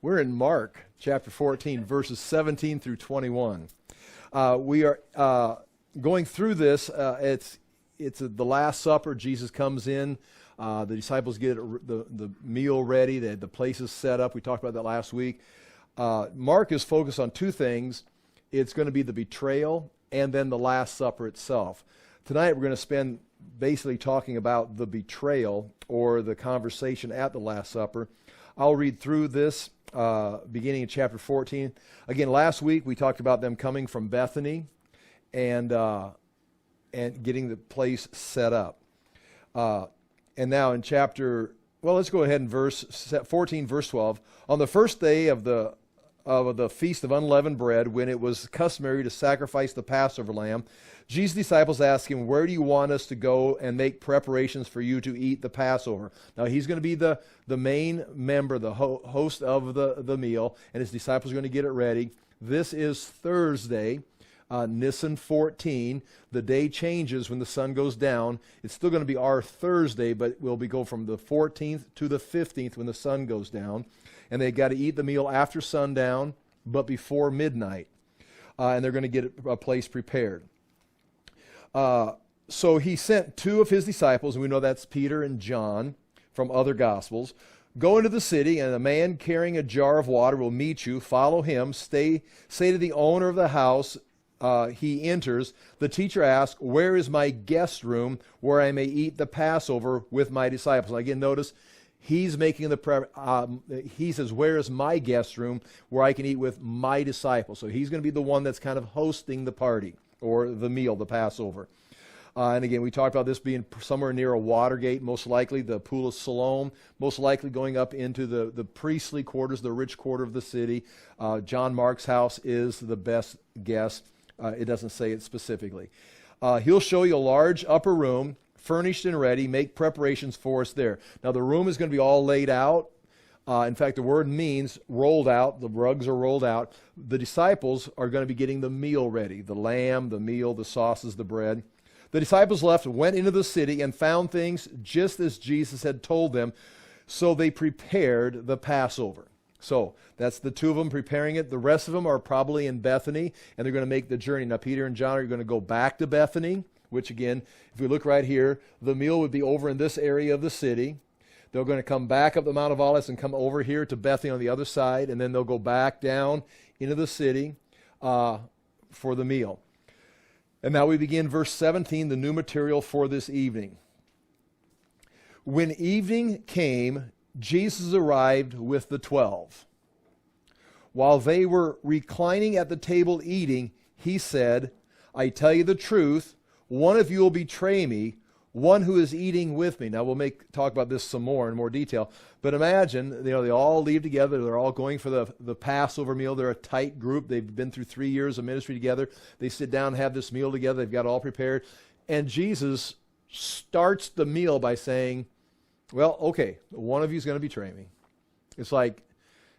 We're in Mark chapter 14, verses 17 through 21. We are going through this. It's the Last Supper. Jesus comes in. The disciples get the meal ready. The place is set up. We talked about that last week. Mark is focused on two things. It's going to be the betrayal and then the Last Supper itself. Tonight we're going to spend basically talking about the betrayal or the conversation at the Last Supper. I'll read through this beginning in chapter 14. Again, last week we talked about them coming from Bethany and getting the place set up. And now in let's go ahead in verse 14, verse 12. On the first day of the Feast of Unleavened Bread, when it was customary to sacrifice the Passover lamb, Jesus' disciples asked him, "Where do you want us to go and make preparations for you to eat the Passover?" Now he's going to be the main member, the host of the meal, and his disciples are going to get it ready. This is Thursday, Nisan 14. The day changes when the sun goes down. It's still going to be our Thursday, but we'll go from the 14th to the 15th when the sun goes down. And they got to eat the meal after sundown, but before midnight. And they're going to get a place prepared. So he sent two of his disciples, and we know that's Peter and John from other Gospels. Go into the city, and a man carrying a jar of water will meet you. Follow him. Say to the owner of the house, he enters. The teacher asks, "Where is my guest room where I may eat the Passover with my disciples?" Again, notice he's making he says, "Where is my guest room where I can eat with my disciples?" So he's going to be the one that's kind of hosting the party or the meal, the Passover. And again, we talked about this being somewhere near a Watergate, most likely the Pool of Siloam, most likely going up into the priestly quarters, the rich quarter of the city. John Mark's house is the best guess. It doesn't say it specifically. He'll show you a large upper room, furnished and ready. Make preparations for us there. Now, the room is going to be all laid out. In fact, the word means rolled out. The rugs are rolled out. The disciples are going to be getting the meal ready, the lamb, the meal, the sauces, the bread. The disciples left, went into the city, and found things just as Jesus had told them. So they prepared the Passover. So that's the two of them preparing it. The rest of them are probably in Bethany, and they're going to make the journey. Now, Peter and John are going to go back to Bethany, which again, if we look right here, the meal would be over in this area of the city. They're going to come back up the Mount of Olives and come over here to Bethany on the other side, and then they'll go back down into the city for the meal. And now we begin verse 17, the new material for this evening. When evening came, Jesus arrived with the 12. While they were reclining at the table eating, he said, "I tell you the truth, one of you will betray me, one who is eating with me." Now we'll talk about this some more in more detail. But imagine, they all leave together. They're all going for the Passover meal. They're a tight group. They've been through 3 years of ministry together. They sit down and have this meal together. They've got it all prepared. And Jesus starts the meal by saying, "Well, okay, one of you is going to betray me." It's like,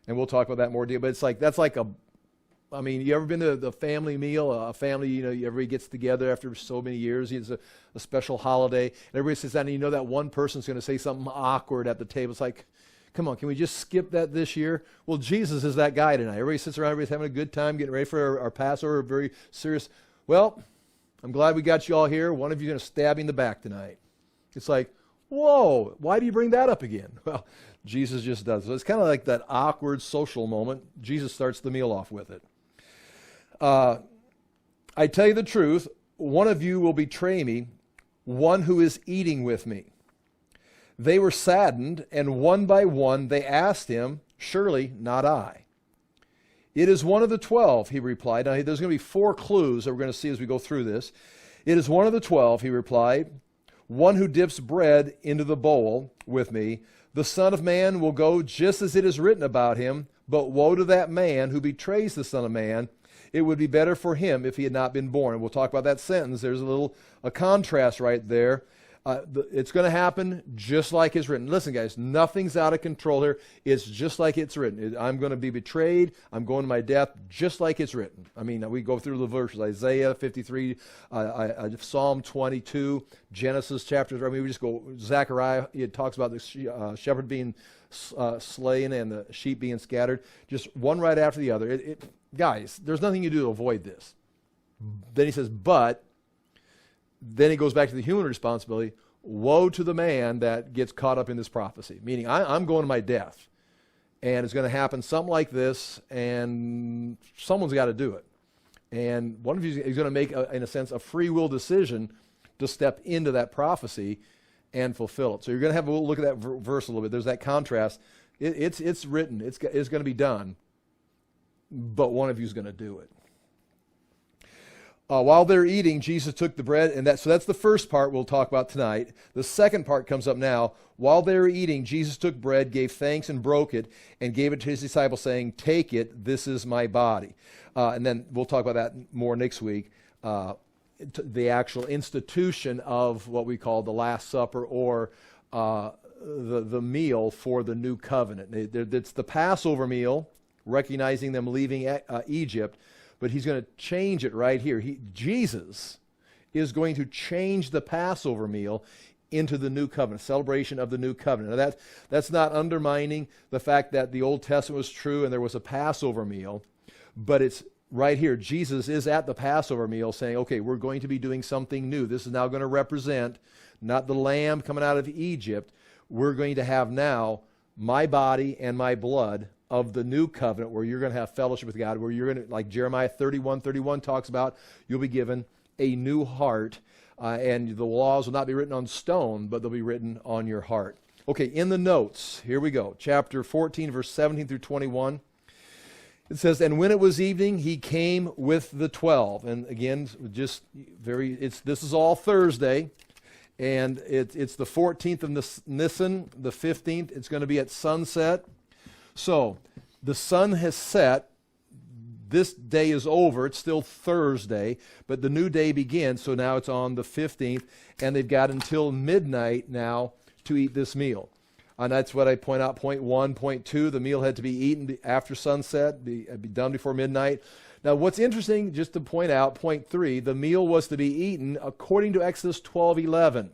and we'll talk about that more detail, but it's like, you ever been to the family meal? A family, everybody gets together after so many years. It's a special holiday. And everybody sits down, and that one person's going to say something awkward at the table. It's like, come on, can we just skip that this year? Well, Jesus is that guy tonight. Everybody sits around, everybody's having a good time, getting ready for our Passover, very serious. "Well, I'm glad we got you all here. One of you is going to stab me in the back tonight." It's like, whoa, why do you bring that up again? Well, Jesus just does. So it's kind of like that awkward social moment. Jesus starts the meal off with it. "I tell you the truth, one of you will betray me, one who is eating with me." They were saddened, and one by one they asked him, "Surely not I." "It is one of the 12, he replied. Now, there's going to be 4 clues that we're going to see as we go through this. "It is one of the 12, he replied, one who dips bread into the bowl with me. The Son of Man will go just as it is written about him, but woe to that man who betrays the Son of Man. It would be better for him if he had not been born." And we'll talk about that sentence. There's a contrast right there. It's going to happen just like it's written. Listen, guys, nothing's out of control here. It's just like it's written. I'm going to be betrayed. I'm going to my death just like it's written. I mean, we go through the verses, Isaiah 53, Psalm 22, Genesis chapters. I mean, we just go, Zechariah, it talks about the shepherd being slain and the sheep being scattered. Just one right after the other. Guys, there's nothing you do to avoid this. Then he says, but... Then he goes back to the human responsibility. Woe to the man that gets caught up in this prophecy. Meaning, I'm going to my death. And it's going to happen something like this, and someone's got to do it. And one of you is going to make, in a sense, a free will decision to step into that prophecy and fulfill it. So you're going to have a look at that verse a little bit. There's that contrast. It's written. It's going to be done. But one of you is going to do it. While they're eating, Jesus took the bread, and so that's the first part we'll talk about tonight. The second part comes up now. While they were eating, Jesus took bread, gave thanks, and broke it, and gave it to his disciples, saying, "Take it, this is my body." And then we'll talk about that more next week. The actual institution of what we call the Last Supper, or the meal for the new covenant. It's the Passover meal, recognizing them leaving Egypt. But he's going to change it right here. Jesus is going to change the Passover meal into the new covenant, celebration of the new covenant. Now that's not undermining the fact that the Old Testament was true and there was a Passover meal, but it's right here. Jesus is at the Passover meal saying, okay, we're going to be doing something new. This is now going to represent not the lamb coming out of Egypt. We're going to have now my body and my blood of the new covenant, where you're going to have fellowship with God, where you're going to, like Jeremiah 31 talks about, you'll be given a new heart, and the laws will not be written on stone, but they'll be written on your heart. Okay, in the notes, here we go. Chapter 14, verse 17 through 21. It says, "And when it was evening, he came with the 12. And again, this is all Thursday. And it's the 14th of Nisan, the 15th. It's going to be at sunset. So, the sun has set. This day is over. It's still Thursday, but the new day begins. So now it's on the 15th, and they've got until midnight now to eat this meal. And that's what I point out. Point 1, point 2, the meal had to be eaten after sunset, be done before midnight. Now, what's interesting, just to point out, point 3, the meal was to be eaten according to Exodus 12:11.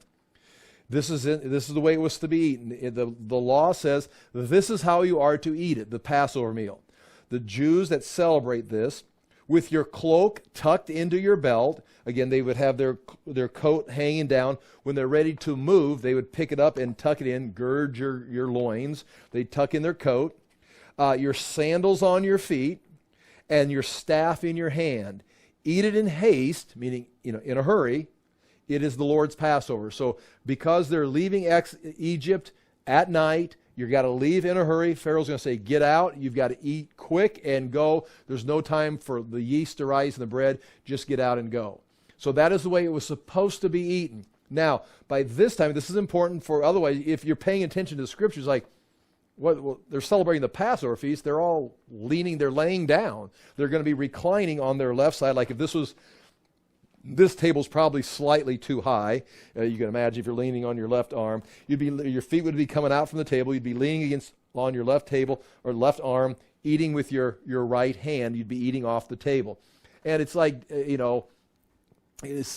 This is the way it was to be eaten. The law says this is how you are to eat it, the Passover meal. The Jews that celebrate this, with your cloak tucked into your belt, again, they would have their coat hanging down. When they're ready to move, they would pick it up and tuck it in, gird your loins. They'd tuck in their coat, your sandals on your feet, and your staff in your hand. Eat it in haste, meaning in a hurry. It is the Lord's Passover. So because they're leaving Egypt at night, you've got to leave in a hurry. Pharaoh's going to say, get out. You've got to eat quick and go. There's no time for the yeast to rise in the bread. Just get out and go. So that is the way it was supposed to be eaten. Now, by this time, this is important for otherwise, if you're paying attention to the scriptures, like, well, they're celebrating the Passover feast. They're all they're laying down. They're going to be reclining on their left side. Like if this table's probably slightly too high. You can imagine if you're leaning on your left arm, your feet would be coming out from the table. You'd be leaning on your left table or left arm, eating with your right hand. You'd be eating off the table. And it's like,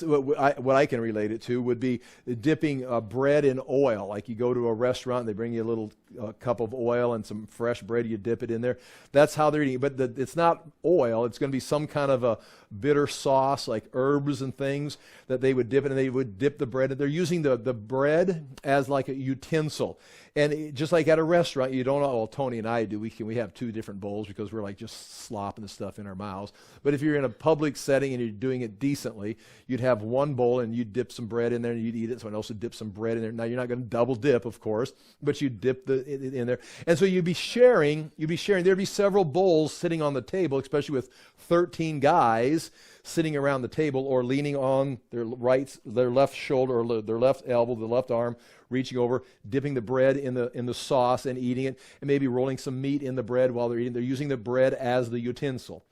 what I can relate it to would be dipping bread in oil. Like you go to a restaurant and they bring you a little cup of oil and some fresh bread, you dip it in there. That's how they're eating. But it's not oil. It's going to be some kind of a bitter sauce, like herbs and things that they would dip in, and they would dip the bread. They're using the bread as like a utensil. And just like at a restaurant, you don't know, well, Tony and I do, we have two different bowls because we're like just slopping the stuff in our mouths. But if you're in a public setting and you're doing it decently, you'd have one bowl and you'd dip some bread in there and you'd eat it. Someone else would dip some bread in there. Now, you're not going to double dip, of course, but you dip it in there. And so you'd be sharing. There'd be several bowls sitting on the table, especially with 13 guys sitting around the table or leaning on their left shoulder or their left elbow, the left arm, reaching over, dipping the bread in the sauce and eating it, and maybe rolling some meat in the bread while they're eating. They're using the bread as the utensil.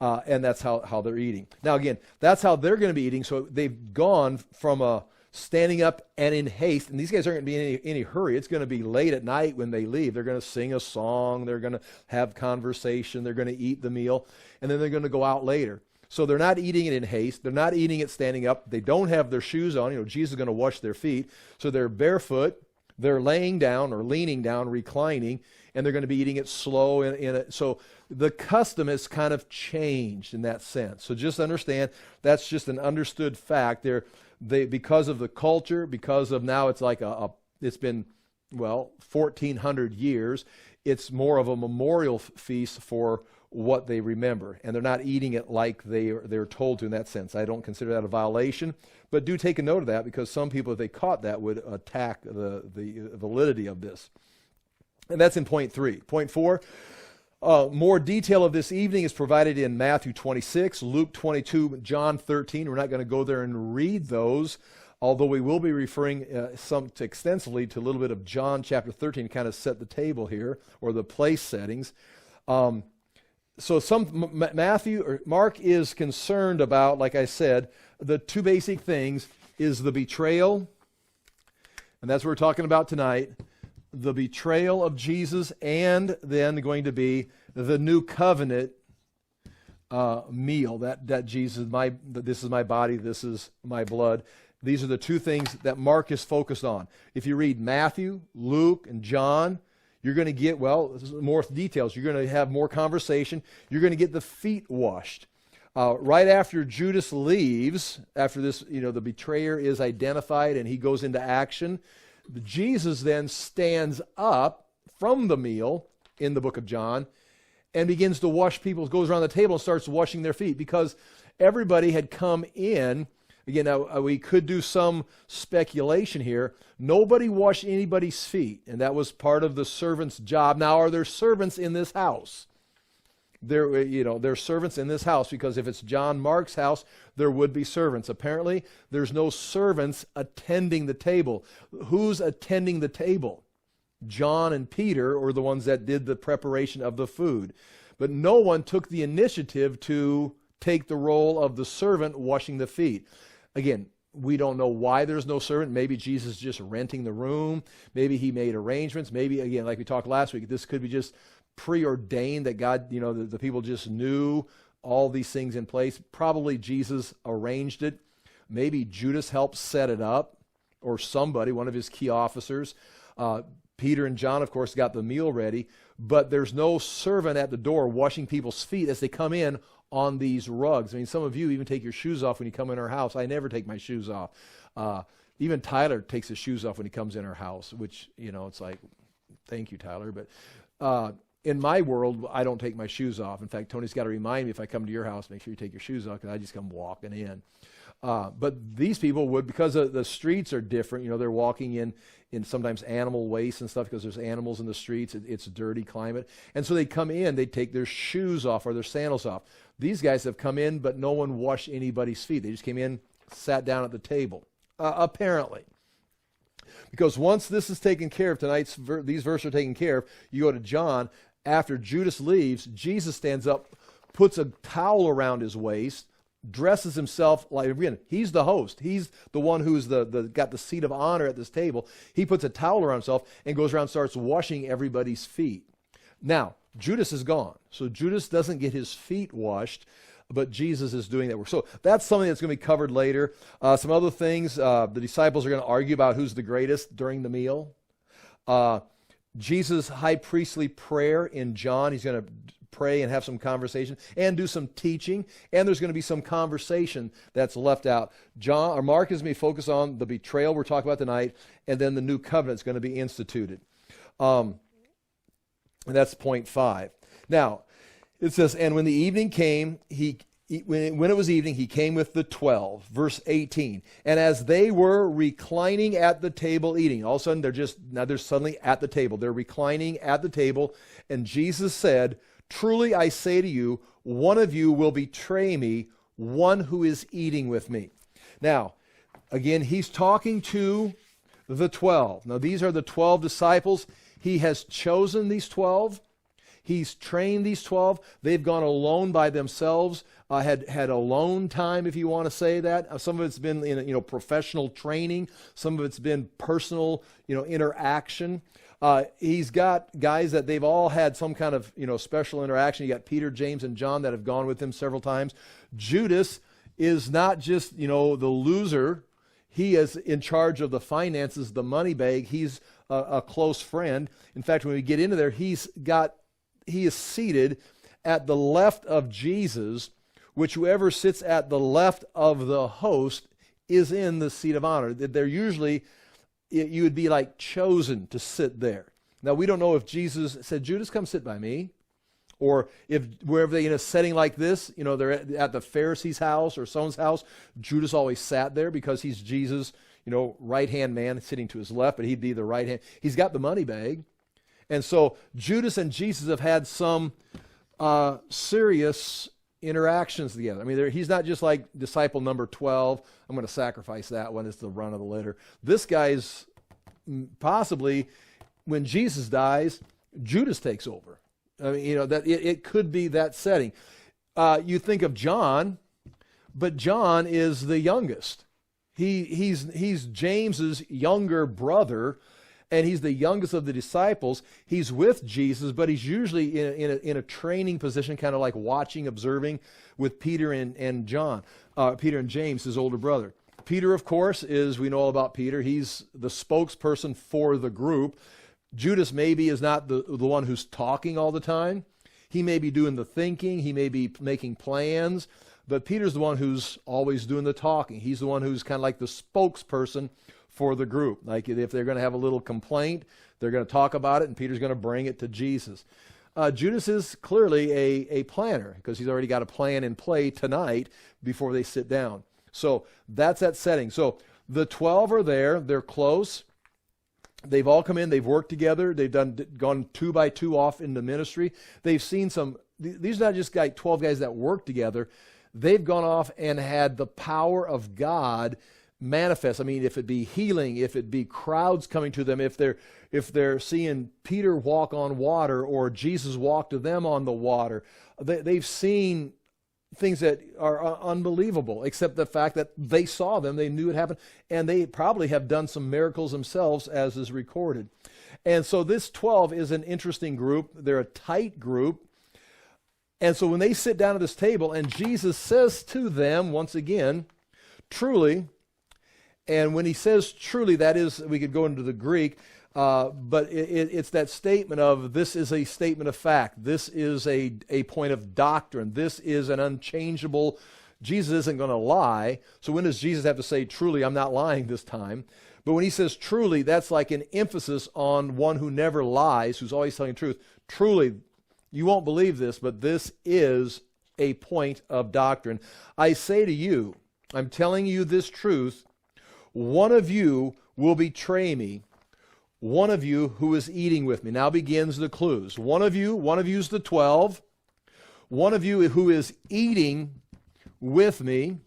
And that's how they're eating. Now, again, that's how they're going to be eating. So they've gone from a standing up and in haste. And these guys aren't going to be in any hurry. It's going to be late at night when they leave. They're going to sing a song. They're going to have conversation. They're going to eat the meal. And then they're going to go out later. So they're not eating it in haste. They're not eating it standing up. They don't have their shoes on. Jesus is going to wash their feet. So they're barefoot. They're laying down or leaning down, reclining, and they're going to be eating it slow. So the custom has kind of changed in that sense. So just understand that's just an understood fact. Because of the culture, because of now it's like it's been, 1,400 years. It's more of a memorial feast for what they remember, and they're not eating it like they're told to in that sense. I don't consider that a violation, but do take a note of that, because some people, if they caught that, would attack the validity of this. And that's in point 3. Point 4, more detail of this evening is provided in Matthew 26, Luke 22, John 13. We're not going to go there and read those, although we will be referring extensively to a little bit of John chapter 13 to kind of set the table here, or the place settings. So Mark is concerned about, like I said, the two basic things is the betrayal, and that's what we're talking about tonight, the betrayal of Jesus, and then going to be the new covenant meal, that Jesus, this is my body, this is my blood. These are the two things that Mark is focused on. If you read Matthew, Luke, and John, you're going to get, more details. You're going to have more conversation. You're going to get the feet washed. Right after Judas leaves, after this, the betrayer is identified and he goes into action, Jesus then stands up from the meal in the book of John and begins to wash people, goes around the table and starts washing their feet, because everybody had come in. Again, now, we could do some speculation here. Nobody washed anybody's feet, and that was part of the servant's job. Now, are there servants in this house? There's servants in this house, because if it's John Mark's house, there would be servants. Apparently, there's no servants attending the table. Who's attending the table? John and Peter are the ones that did the preparation of the food. But no one took the initiative to take the role of the servant washing the feet. Again, we don't know why there's no servant. Maybe Jesus is just renting the room. Maybe he made arrangements. Maybe, again, like we talked last week, this could be just preordained that God, the people just knew all these things in place. Probably Jesus arranged it. Maybe Judas helped set it up, or somebody, one of his key officers. Peter and John, of course, got the meal ready, but there's no servant at the door washing people's feet as they come in on these rugs. I mean, some of you even take your shoes off when you come in our house. I never take my shoes off. Even Tyler takes his shoes off when he comes in our house, which, it's like, thank you, Tyler. But in my world, I don't take my shoes off. In fact, Tony's got to remind me if I come to your house, make sure you take your shoes off, because I just come walking in. But these people would, because the streets are different, they're walking in sometimes animal waste and stuff, because there's animals in the streets. It's a dirty climate. And so they come in, they take their shoes off or their sandals off. These guys have come in, but no one washed anybody's feet. They just came in, sat down at the table, apparently. Because once this is taken care of, these verses are taken care of, you go to John. After Judas leaves, Jesus stands up, puts a towel around his waist, dresses himself like, again, he's the host. He's the one who's got the seat of honor at this table. He puts a towel around himself and goes around and starts washing everybody's feet. Now, Judas is gone, so Judas doesn't get his feet washed, but Jesus is doing that work. So that's something that's going to be covered later. Some other things, the disciples are going to argue about who's the greatest during the meal. Jesus' high priestly prayer in John, he's going to pray and have some conversation and do some teaching, and there's going to be some conversation that's left out. Mark is going to be focused on the betrayal we're talking about tonight, and then the new covenant is going to be instituted. And that's point 5. Now, it says, and when the evening came, when it was evening, he came with the 12. Verse 18. And as they were reclining at the table eating, all of a sudden they're suddenly at the table. They're reclining at the table, and Jesus said, truly I say to you, one of you will betray me, one who is eating with me. Now, again, he's talking to the 12. Now, these are the 12 disciples. He has chosen these 12. He's trained these 12. They've gone alone by themselves, had alone time, if you want to say that. Some of it's been in professional training. Some of it's been personal interaction. He's got guys that they've all had some kind of special interaction. You got Peter, James, and John that have gone with him several times. Judas is not just the loser. He is in charge of the finances, the money bag. He's a close friend. In fact, when we get into there, he is seated at the left of Jesus, which whoever sits at the left of the host is in the seat of honor. They're usually, you would be like chosen to sit there. Now, we don't know if Jesus said, Judas, come sit by me. Or if wherever they in a setting like this, they're at the Pharisee's house or someone's house, Judas always sat there because he's Jesus, right-hand man sitting to his left, but he'd be the right hand. He's got the money bag. And so Judas and Jesus have had some serious interactions together. I mean, he's not just like disciple number 12. I'm going to sacrifice that one. It's the run of the litter. This guy's possibly, when Jesus dies, Judas takes over. I mean, that it could be that setting. You think of John, but John is the youngest. He's James's younger brother, and he's the youngest of the disciples. He's with Jesus, but he's usually in a training position, kind of like watching, observing with Peter and John, Peter and James, his older brother. Peter, of course, we know all about Peter. He's the spokesperson for the group. Judas maybe is not the one who's talking all the time. He may be doing the thinking. He may be making plans. But Peter's the one who's always doing the talking. He's the one who's kind of like the spokesperson for the group. Like if they're going to have a little complaint, they're going to talk about it, and Peter's going to bring it to Jesus. Judas is clearly a planner because he's already got a plan in play tonight before they sit down. So that's that setting. So the 12 are there. They're close. They've all come in, they've worked together, they've gone 2 by 2 off into ministry. They've seen these are not just 12 guys that work together. They've gone off and had the power of God manifest. I mean, if it be healing, if it be crowds coming to them, if they're seeing Peter walk on water or Jesus walk to them on the water, they've seen things that are unbelievable, except the fact that they saw them, they knew it happened, and they probably have done some miracles themselves, as is recorded. And so this 12 is an interesting group. They're a tight group. And so when they sit down at this table, and Jesus says to them, once again, truly, and when he says truly, that is, we could go into the Greek, but it's that statement of, this is a statement of fact. This is a point of doctrine. This is an unchangeable. Jesus isn't going to lie. So when does Jesus have to say, truly, I'm not lying this time? But when he says truly, that's like an emphasis on one who never lies, who's always telling the truth. Truly, you won't believe this, but this is a point of doctrine. I say to you, I'm telling you this truth, one of you will betray me. One of you who is eating with me. Now begins the clues. One of you's the 12. One of you who is eating with me.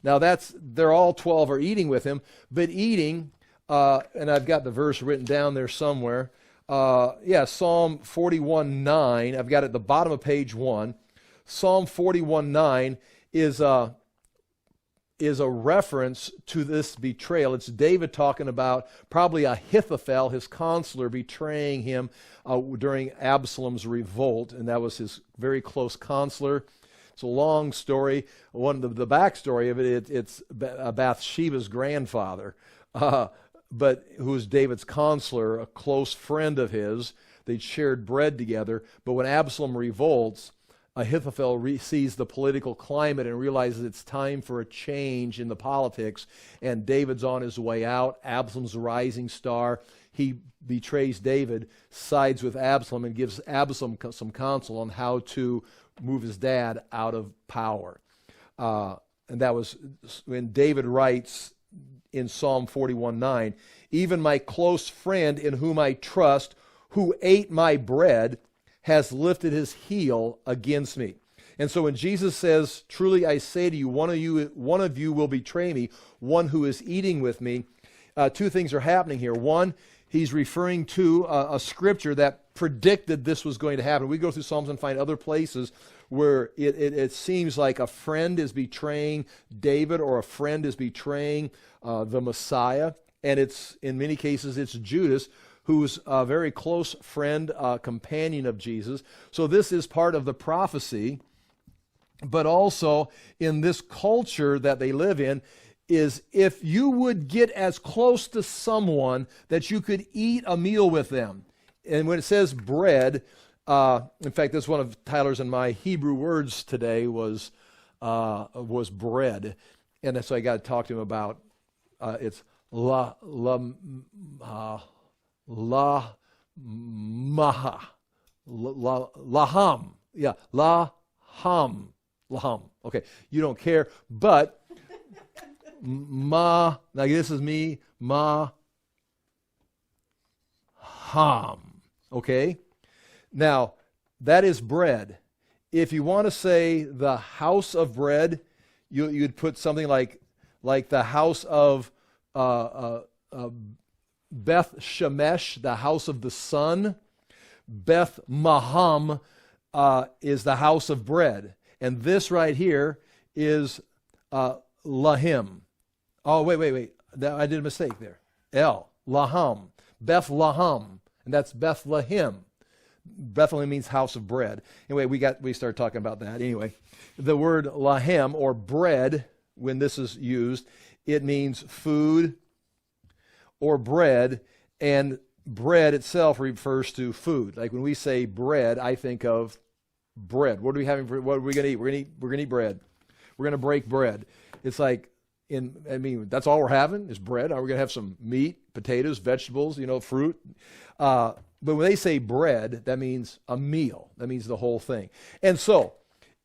Now they're all 12 are eating with him, but eating, and I've got the verse written down there somewhere. Psalm 41:9. I've got it at the bottom of page 1. Psalm 41:9 is a reference to this betrayal. It's David talking about probably Ahithophel, his counselor, betraying him during Absalom's revolt, and that was his very close counselor. It's a long story. The backstory of it's Bathsheba's grandfather, but who was David's counselor, a close friend of his. They'd shared bread together, but when Absalom revolts, Ahithophel sees the political climate and realizes it's time for a change in the politics, and David's on his way out. Absalom's a rising star. He betrays David, sides with Absalom, and gives Absalom some counsel on how to move his dad out of power. And that was when David writes in Psalm 41:9, even my close friend in whom I trust, who ate my bread, has lifted his heel against me. And so when Jesus says, truly I say to you, one of you will betray me, one who is eating with me, two things are happening here. One, he's referring to a scripture that predicted this was going to happen. We go through Psalms and find other places where it seems like a friend is betraying David or a friend is betraying the Messiah. And it's, in many cases, it's Judas, who's a very close friend, companion of Jesus. So this is part of the prophecy. But also, in this culture that they live in, is if you would get as close to someone that you could eat a meal with them. And when it says bread, in fact, that's one of Tyler's and my Hebrew words today was bread. And so I got to talk to him about, it's laham. Yeah, laham. Okay, you don't care, but now this is me, okay? Now, that is bread. If you want to say the house of bread, you'd put something like the house of Beth Shemesh, the house of the sun. Beth Maham is the house of bread. And this right here is Lahim. Oh, wait. I did a mistake there. Laham. Beth Laham. And that's Bethlehem. Bethlehem means house of bread. Anyway, we started talking about that. Anyway, the word lahem, or bread, when this is used, it means food or bread, and bread itself refers to food. Like when we say bread, I think of bread. What are we having? What are we going to eat? We're going to eat bread. We're going to break bread. It's like, that's all we're having is bread. Are we going to have some meat, potatoes, vegetables, fruit? But when they say bread, that means a meal. That means the whole thing. And so,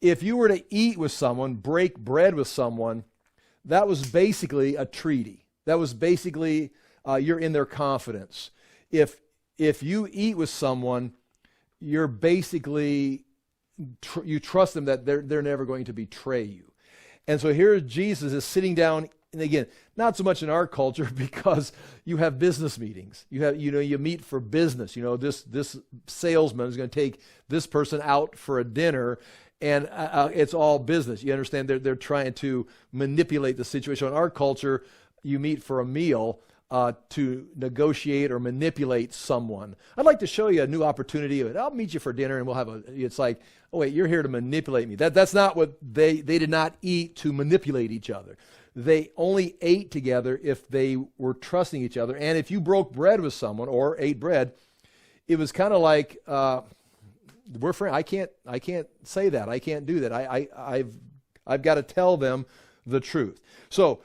if you were to eat with someone, break bread with someone, that was basically a treaty. That was basically, you're in their confidence. If you eat with someone, you're basically, you trust them that they're never going to betray you. And so here Jesus is sitting down, and again, not so much in our culture because you have business meetings. You meet for business. This salesman is going to take this person out for a dinner, and it's all business. You understand? They're trying to manipulate the situation. In our culture, you meet for a meal to negotiate or manipulate someone. I'd like to show you a new opportunity. I'll meet you for dinner, and we'll have it's like, oh wait, you're here to manipulate me. That's not what they did not eat to manipulate each other. They only ate together if they were trusting each other. And if you broke bread with someone or ate bread, it was kind of like, we're friends. I can't say that. I can't do that. I've got to tell them the truth. So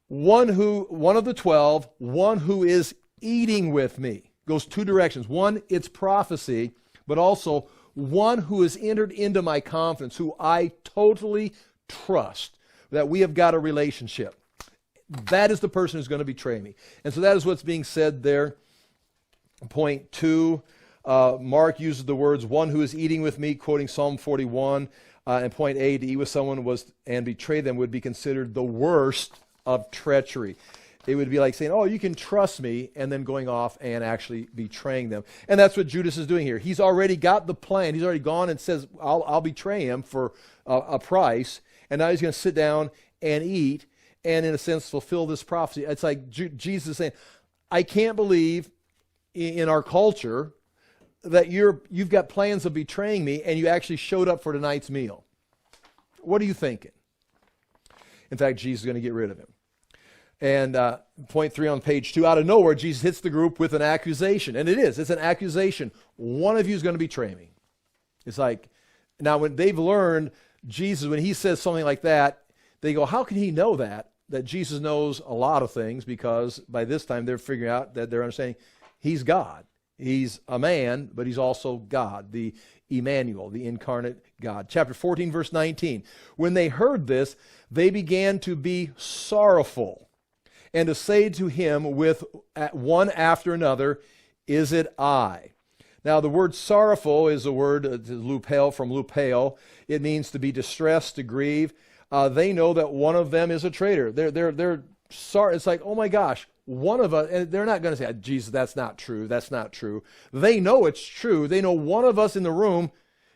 one of the 12, one who is eating with me, goes two directions. One, it's prophecy, but also one who has entered into my confidence, who I totally trust, that we have got a relationship. That is the person who's going to betray me. And so that is what's being said there. Point 2, Mark uses the words, one who is eating with me, quoting Psalm 41. And point A, to eat with someone and betray them would be considered the worst of treachery. It would be like saying, oh, you can trust me, and then going off and actually betraying them. And that's what Judas is doing here. He's already got the plan. He's already gone and says, I'll betray him for a price. And now he's going to sit down and eat and, in a sense, fulfill this prophecy. It's like Jesus is saying, I can't believe in our culture that you've got plans of betraying me and you actually showed up for tonight's meal. What are you thinking? In fact, Jesus is going to get rid of him. And point 3 on page 2, out of nowhere, Jesus hits the group with an accusation. And it's an accusation. One of you is going to betray me. It's like, now when they've learned Jesus, when he says something like that, they go, how can he know that Jesus knows a lot of things? Because by this time they're figuring out that they're understanding he's God. He's a man, but he's also God, the Emmanuel, the incarnate God. Chapter 14, verse 19. When they heard this, they began to be sorrowful and to say to him with one after another, is it I? Now, the word sorrowful is a word, lupel, from lupeo. It means to be distressed, to grieve. They know that one of them is a traitor. They're sorry. It's like, oh my gosh, one of us, and they're not going to say, Jesus, that's not true, that's not true. They know it's true. They know one of us in the room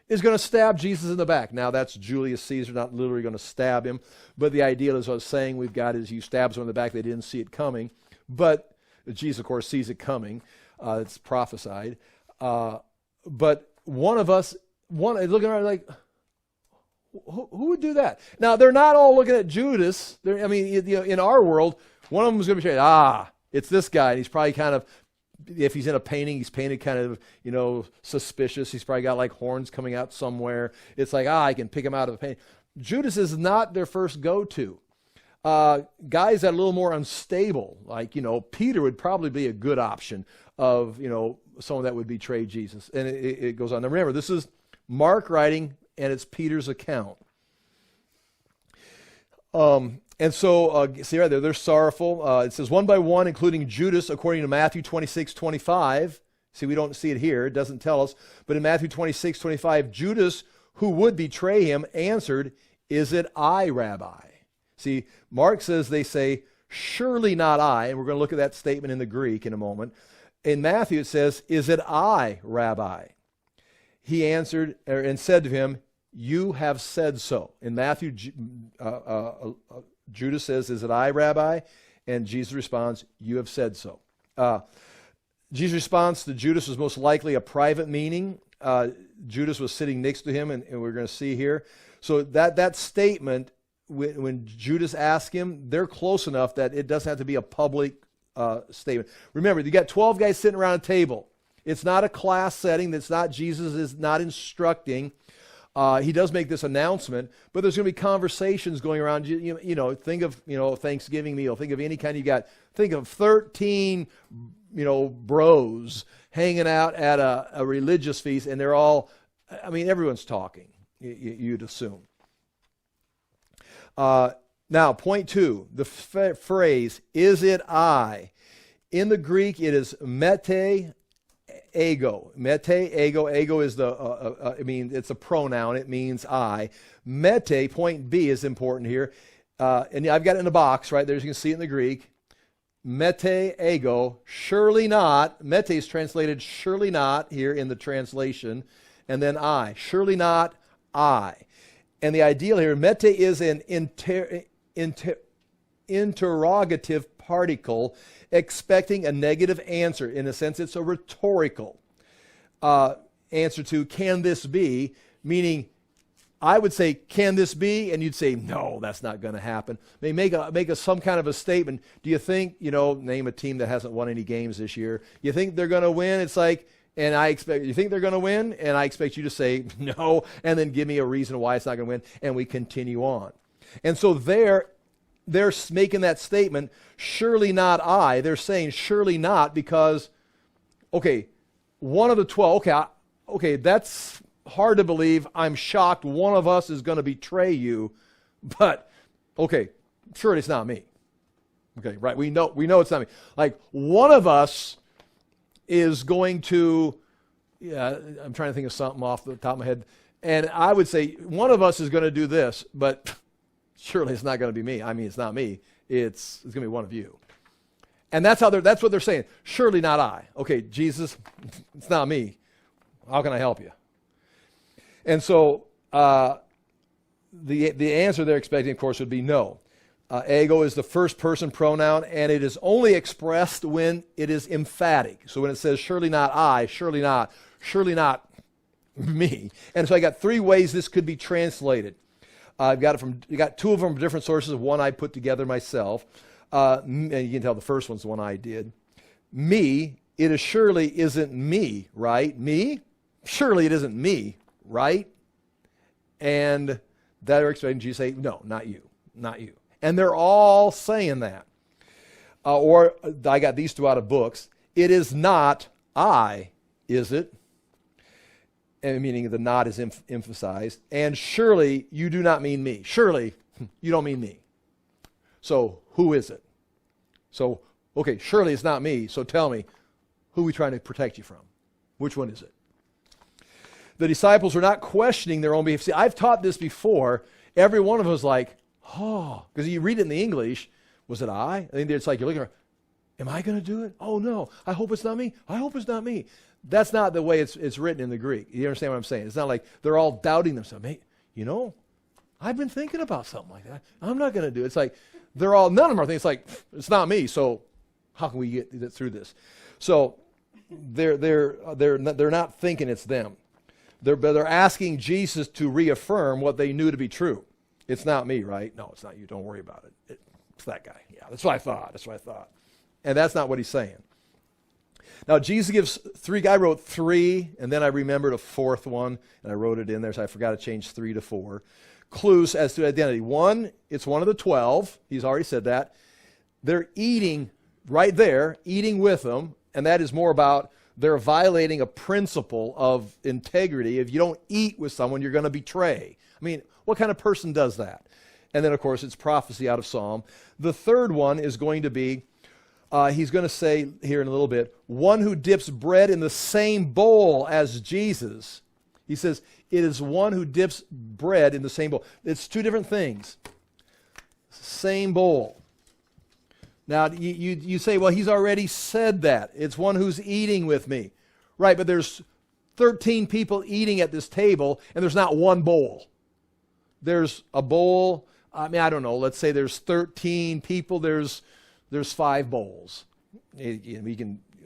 is going to stab Jesus in the back. Now, that's Julius Caesar, not literally going to stab him, but the idea, as I was saying, we've got is he stabs him in the back. They didn't see it coming, but Jesus, of course, sees it coming. It's prophesied. But one of us, looking around like, who would do that? Now, they're not all looking at Judas. In our world, one of them is going to be saying, it's this guy. And he's probably kind of, if he's in a painting, he's painted kind of, suspicious. He's probably got like horns coming out somewhere. It's like, I can pick him out of the painting. Judas is not their first go-to. Guys that are a little more unstable, like, Peter would probably be a good option of, someone that would betray Jesus. And it goes on. Now remember, this is Mark writing, and it's Peter's account. And so, see right there, they're sorrowful. It says, one by one, including Judas, according to Matthew 26:25. See, we don't see it here. It doesn't tell us. But in Matthew 26:25, Judas, who would betray him, answered, "Is it I, Rabbi?" See, Mark says they say, "Surely not I." And we're going to look at that statement in the Greek in a moment. In Matthew, it says, "Is it I, Rabbi?" He answered and said to him, "You have said so." In Matthew, Judas says, "Is it I, Rabbi?" And Jesus responds, "You have said so." Jesus' response to Judas was most likely a private meaning. Judas was sitting next to him, and we're going to see here. So that statement, when Judas asked him, they're close enough that it doesn't have to be a public statement. Remember, you got 12 guys sitting around a table. It's not a class setting. That's not, Jesus is not instructing. He does make this announcement, but there's going to be conversations going around. Think of, Thanksgiving meal. Think of any kind you got. Think of 13, bros hanging out at a religious feast, and they're all, everyone's talking, you'd assume. Now, point 2, the phrase, "Is it I?" In the Greek, it is mete ego. Mete ego. Ego is it's a pronoun. It means I. Mete, point B, is important here. And I've got it in a box right there. You can see it in the Greek. Mete ego, surely not. Mete is translated surely not here in the translation. And then I. Surely not I. And the ideal here, mete is an interrogative particle expecting a negative answer. In a sense, it's a rhetorical answer to, can this be? Meaning, I would say, can this be? And you'd say, no, that's not going to happen. They make some kind of a statement. Do you think, name a team that hasn't won any games this year. You think they're going to win? It's like, you think they're going to win? And I expect you to say no, and then give me a reason why it's not going to win, and we continue on. And so they're making that statement, surely not I. They're saying surely not because, one of the 12, okay, that's hard to believe. I'm shocked one of us is going to betray you, but, surely it's not me. Okay, right, we know it's not me. Like, one of us is going to, I'm trying to think of something off the top of my head, and I would say one of us is going to do this, but surely it's not going to be me. It's not me. It's going to be one of you. And that's what they're saying. Surely not I. Okay, Jesus, it's not me. How can I help you? And so the answer they're expecting, of course, would be no. Ego is the first person pronoun, and it is only expressed when it is emphatic. So when it says surely not I, surely not me. And so I got 3 ways this could be translated. You got 2 of them from different sources. One I put together myself. And you can tell the first one's the one I did. Me, it surely isn't me, right? Me? Surely it isn't me, right? And they're expecting you to say, no, not you, not you. And they're all saying that. Or I got these 2 out of books. It is not I, is it? And meaning the not is emphasized. And surely you do not mean me. Surely you don't mean me. So who is it? So, surely it's not me. So tell me, who are we trying to protect you from? Which one is it? The disciples are not questioning their own behavior. See, I've taught this before. Every one of us like, because you read it in the English, was it I? And it's like you're looking around, Am I going to do it? Oh, no. I hope it's not me. I hope it's not me. That's not the way it's written in the Greek. You understand what I'm saying? It's not like they're all doubting themselves. Hey, I've been thinking about something like that. I'm not going to do it. It's like none of them are thinking, it's like, it's not me, so how can we get through this? So they're not thinking it's them. They're asking Jesus to reaffirm what they knew to be true. It's not me, right? No, it's not you. Don't worry about it. It's that guy. Yeah, that's what I thought. And that's not what he's saying. Now, Jesus gives three. I wrote three, and then I remembered a fourth one, and I wrote it in there, so I forgot to change 3 to 4. Clues as to identity. One, it's one of the 12. He's already said that. They're eating right there, eating with them, and that is more about they're violating a principle of integrity. If you don't eat with someone, you're going to betray. I mean, what kind of person does that? And then, of course, it's prophecy out of Psalm. The third one is going to be, he's going to say here in a little bit, one who dips bread in the same bowl as Jesus. He says, it is one who dips bread in the same bowl. It's two different things. Same bowl. Now, you say, well, he's already said that. It's one who's eating with me. Right, but there's 13 people eating at this table, and there's not one bowl. There's a bowl. I mean, I don't know. Let's say there's 13 people. There's 5 bowls.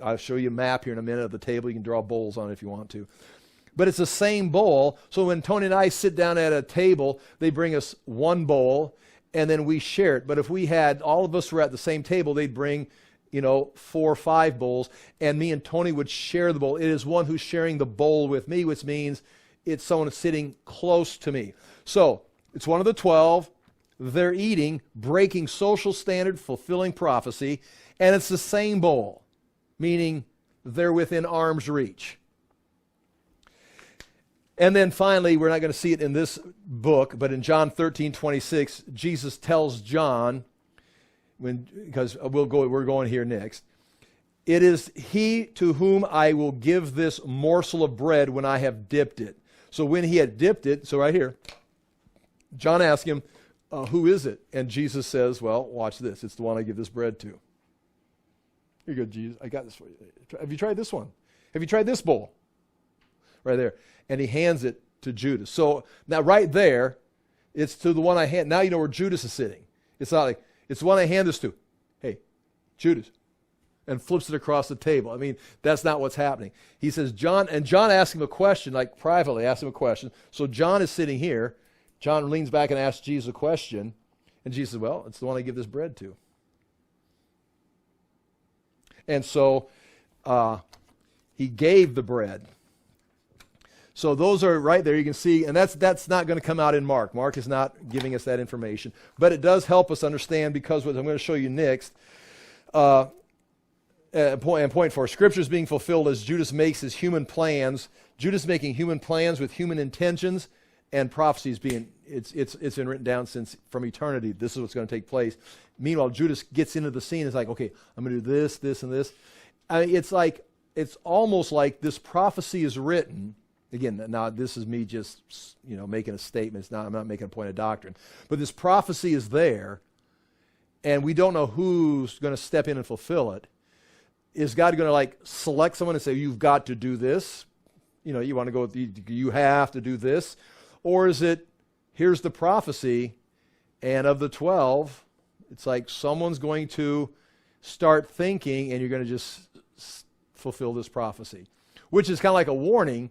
I'll show you a map here in a minute of the table. You can draw bowls on it if you want to. But it's the same bowl. So when Tony and I sit down at a table, they bring us one bowl, and then we share it. But if we had, all of us were at the same table, they'd bring, 4 or 5 bowls, and me and Tony would share the bowl. It is one who's sharing the bowl with me, which means it's someone sitting close to me. So it's one of the 12. They're eating, breaking social standard, fulfilling prophecy, and it's the same bowl, meaning they're within arm's reach. And then finally, we're not going to see it in this book, but in John 13:26, Jesus tells John, because we're going here next, it is he to whom I will give this morsel of bread when I have dipped it. So when he had dipped it, so right here, John asks him, who is it? And Jesus says, well, watch this. It's the one I give this bread to. Here you go, Jesus. I got this for you. Have you tried this one? Have you tried this bowl? Right there. And he hands it to Judas. So now right there, it's to the one I hand. Now you know where Judas is sitting. It's not like, it's the one I hand this to. Hey, Judas. And flips it across the table. I mean, that's not what's happening. He says, John, and John asks him a question, like privately asks him a question. So John is sitting here. John leans back and asks Jesus a question. And Jesus says, well, it's the one I give this bread to. And so he gave the bread. So those are right there. You can see, and that's not going to come out in Mark. Mark is not giving us that information. But it does help us understand, because what I'm going to show you next, point 4, Scripture is being fulfilled as Judas makes his human plans. Judas making human plans with human intentions, and prophecies being, it's been written down since from eternity. This is what's going to take place. Meanwhile, Judas gets into the scene. It's like, okay, I'm going to do this, this, and this. I mean, it's almost like this prophecy is written. Again, now this is me just, making a statement. I'm not making a point of doctrine. But this prophecy is there, and we don't know who's going to step in and fulfill it. Is God going to select someone and say, you've got to do this? You want to go, you have to do this? Or is it, here's the prophecy, and of the 12, it's like someone's going to start thinking, and you're going to just fulfill this prophecy, which is kind of like a warning.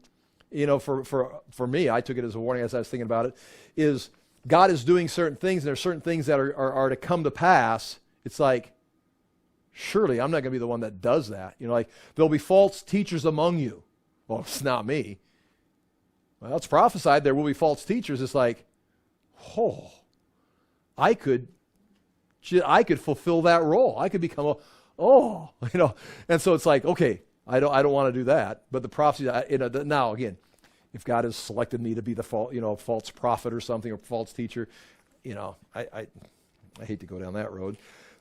For me, I took it as a warning as I was thinking about it, is God is doing certain things, and there are certain things that are to come to pass. It's like, surely I'm not going to be the one that does that. There'll be false teachers among you. Well, it's not me. Well, it's prophesied there will be false teachers. It's like, I could fulfill that role. I could become and so it's like, okay, I don't want to do that. But the prophecy, now again, if God has selected me to be the false prophet or something, or false teacher, I hate to go down that road,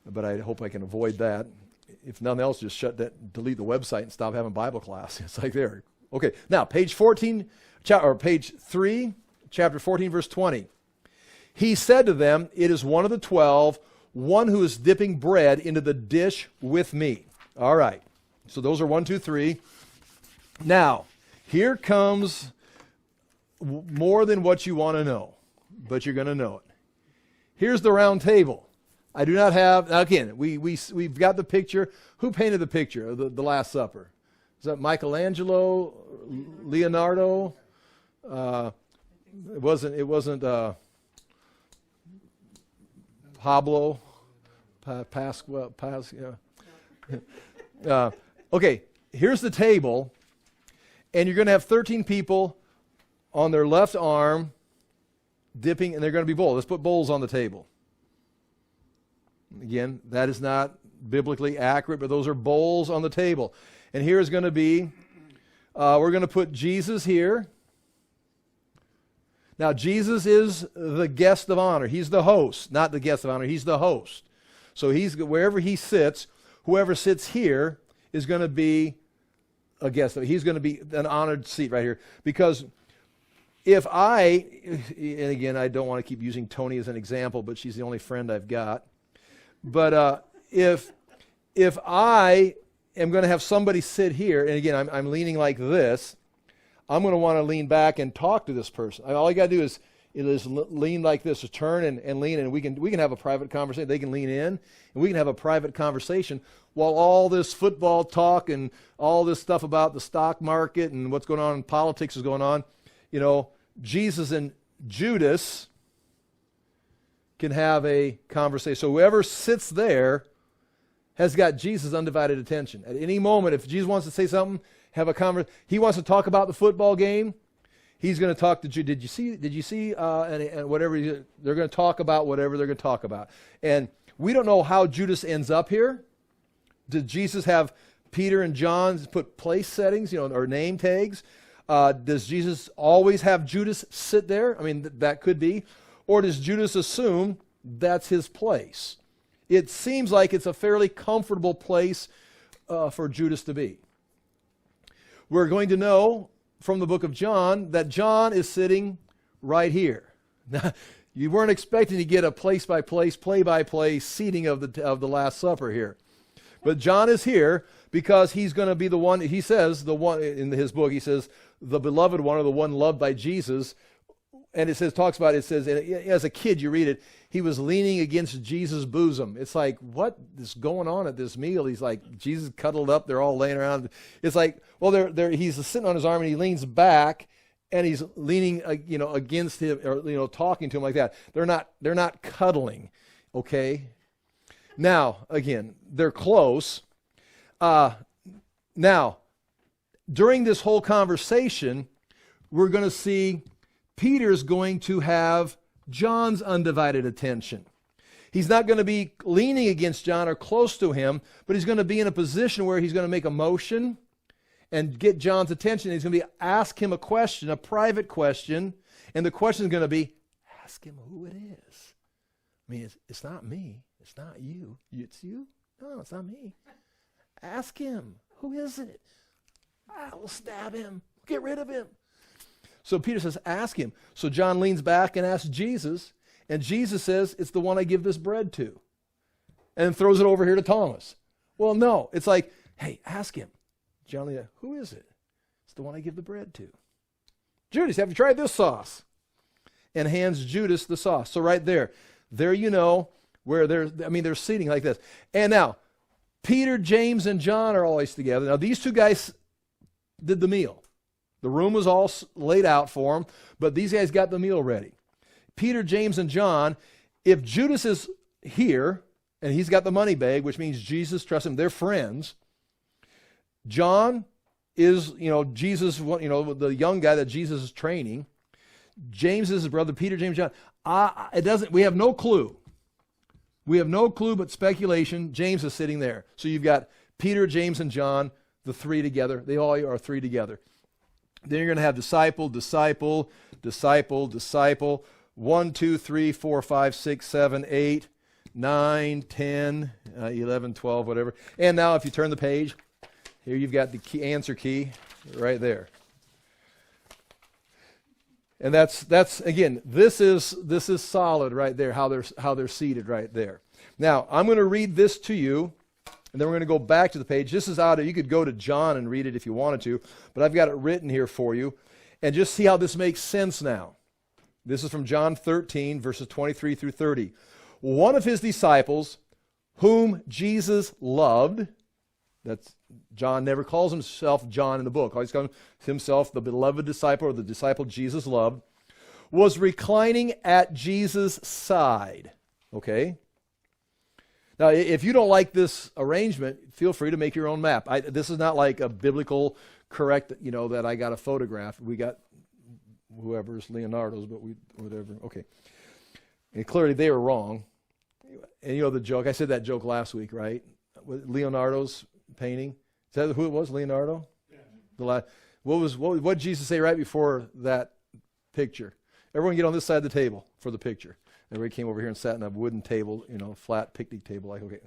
but I hope I can avoid that. If nothing else, just delete the website and stop having Bible class. It's like there. Okay, now page 14, or page 3, chapter 14, verse 20. He said to them, it is one of the 12, one who is dipping bread into the dish with me. All right. So those are 1, 2, 3. Now, here comes more than what you want to know, but you're going to know it. Here's the round table. I do not have, again, we've got the picture. Who painted the picture of the Last Supper? Is that Michelangelo, Leonardo? It wasn't Pablo, okay, here's the table, and you're going to have 13 people on their left arm dipping, and they're going to be bowls. Let's put bowls on the table. Again, that is not biblically accurate, but those are bowls on the table. And here is going to be, we're going to put Jesus here. Now, Jesus is the guest of honor. He's the host, not the guest of honor. He's the host. So he's wherever he sits, whoever sits here is going to be a guest. He's going to be an honored seat right here. Because if I, and again, I don't want to keep using Tony as an example, but she's the only friend I've got. But if I am going to have somebody sit here, and again, I'm leaning like this, I'm going to want to lean back and talk to this person. All you got to do is lean like this, or turn and lean, and we can have a private conversation. They can lean in, and we can have a private conversation while all this football talk and all this stuff about the stock market and what's going on in politics is going on. You know, Jesus and Judas can have a conversation. So whoever sits there has got Jesus' undivided attention. At any moment, if Jesus wants to say something, have a conversation. He wants to talk about the football game. He's going to talk to Judas. Did you see? And whatever they're going to talk about, whatever they're going to talk about. And we don't know how Judas ends up here. Did Jesus have Peter and John put place settings, or name tags? Does Jesus always have Judas sit there? I mean, that could be. Or does Judas assume that's his place? It seems like it's a fairly comfortable place for Judas to be. We're going to know from the book of John that John is sitting right here. Now, you weren't expecting to get a place-by-place, play-by-play seating of the Last Supper here. But John is here because he's going to be the one, he says, the one in his book, he says, the beloved one, or the one loved by Jesus. And it says, as a kid, you read it, he was leaning against Jesus' bosom. It's like, what is going on at this meal? He's like, Jesus cuddled up, they're all laying around. It's like, well, he's sitting on his arm and he leans back and he's leaning, against him, or, talking to him like that. They're not cuddling, okay? Now, again, they're close. Now, during this whole conversation, we're going to see Peter's going to have John's undivided attention. He's not going to be leaning against John or close to him, but he's going to be in a position where he's going to make a motion and get John's attention. He's going to ask him a question, a private question, and the question is going to be, ask him who it is. I mean, it's not me. It's not you. It's you? No, it's not me. Ask him. Who is it? I will stab him. Get rid of him. So Peter says, ask him. So John leans back and asks Jesus, and Jesus says, it's the one I give this bread to, and throws it over here to Thomas. Well, no. It's like, hey, ask him. John leans, who is it? It's the one I give the bread to. Judas, have you tried this sauce? And hands Judas the sauce. So right there you know where they're sitting like this. And now, Peter, James, and John are always together. Now, these two guys did the meal. The room was all laid out for them, but these guys got the meal ready. Peter, James, and John, if Judas is here, and he's got the money bag, which means Jesus trusts him, they're friends. John is, Jesus, the young guy that Jesus is training. James is his brother, Peter, James, John. We have no clue. We have no clue but speculation. James is sitting there. So you've got Peter, James, and John, the three together. They all are three together. Then you're going to have disciple, disciple, disciple, disciple. 1, 2, 3, 4, 5, 6, 7, 8, 9, 10, 11, 12, whatever. And now if you turn the page, here you've got the answer key right there. And that's again, this is solid right there, how they're seated right there. Now, I'm going to read this to you, and then we're going to go back to the page. This is out of, you could go to John and read it if you wanted to, but I've got it written here for you. And just see how this makes sense now. This is from John 13, verses 23 through 30. One of his disciples, whom Jesus loved, that's John never calls himself John in the book. Always calls himself the beloved disciple, or the disciple Jesus loved, was reclining at Jesus' side. Okay? Now, if you don't like this arrangement, feel free to make your own map. This is not like a biblical correct, that I got a photograph. We got whoever's Leonardo's, but whatever. Okay. And clearly they were wrong. And the joke, I said that joke last week, right? Leonardo's painting. Is that who it was, Leonardo? Yeah. What did Jesus say right before that picture? Everyone get on this side of the table for the picture. Everybody came over here and sat in a wooden table, flat picnic table. Okay.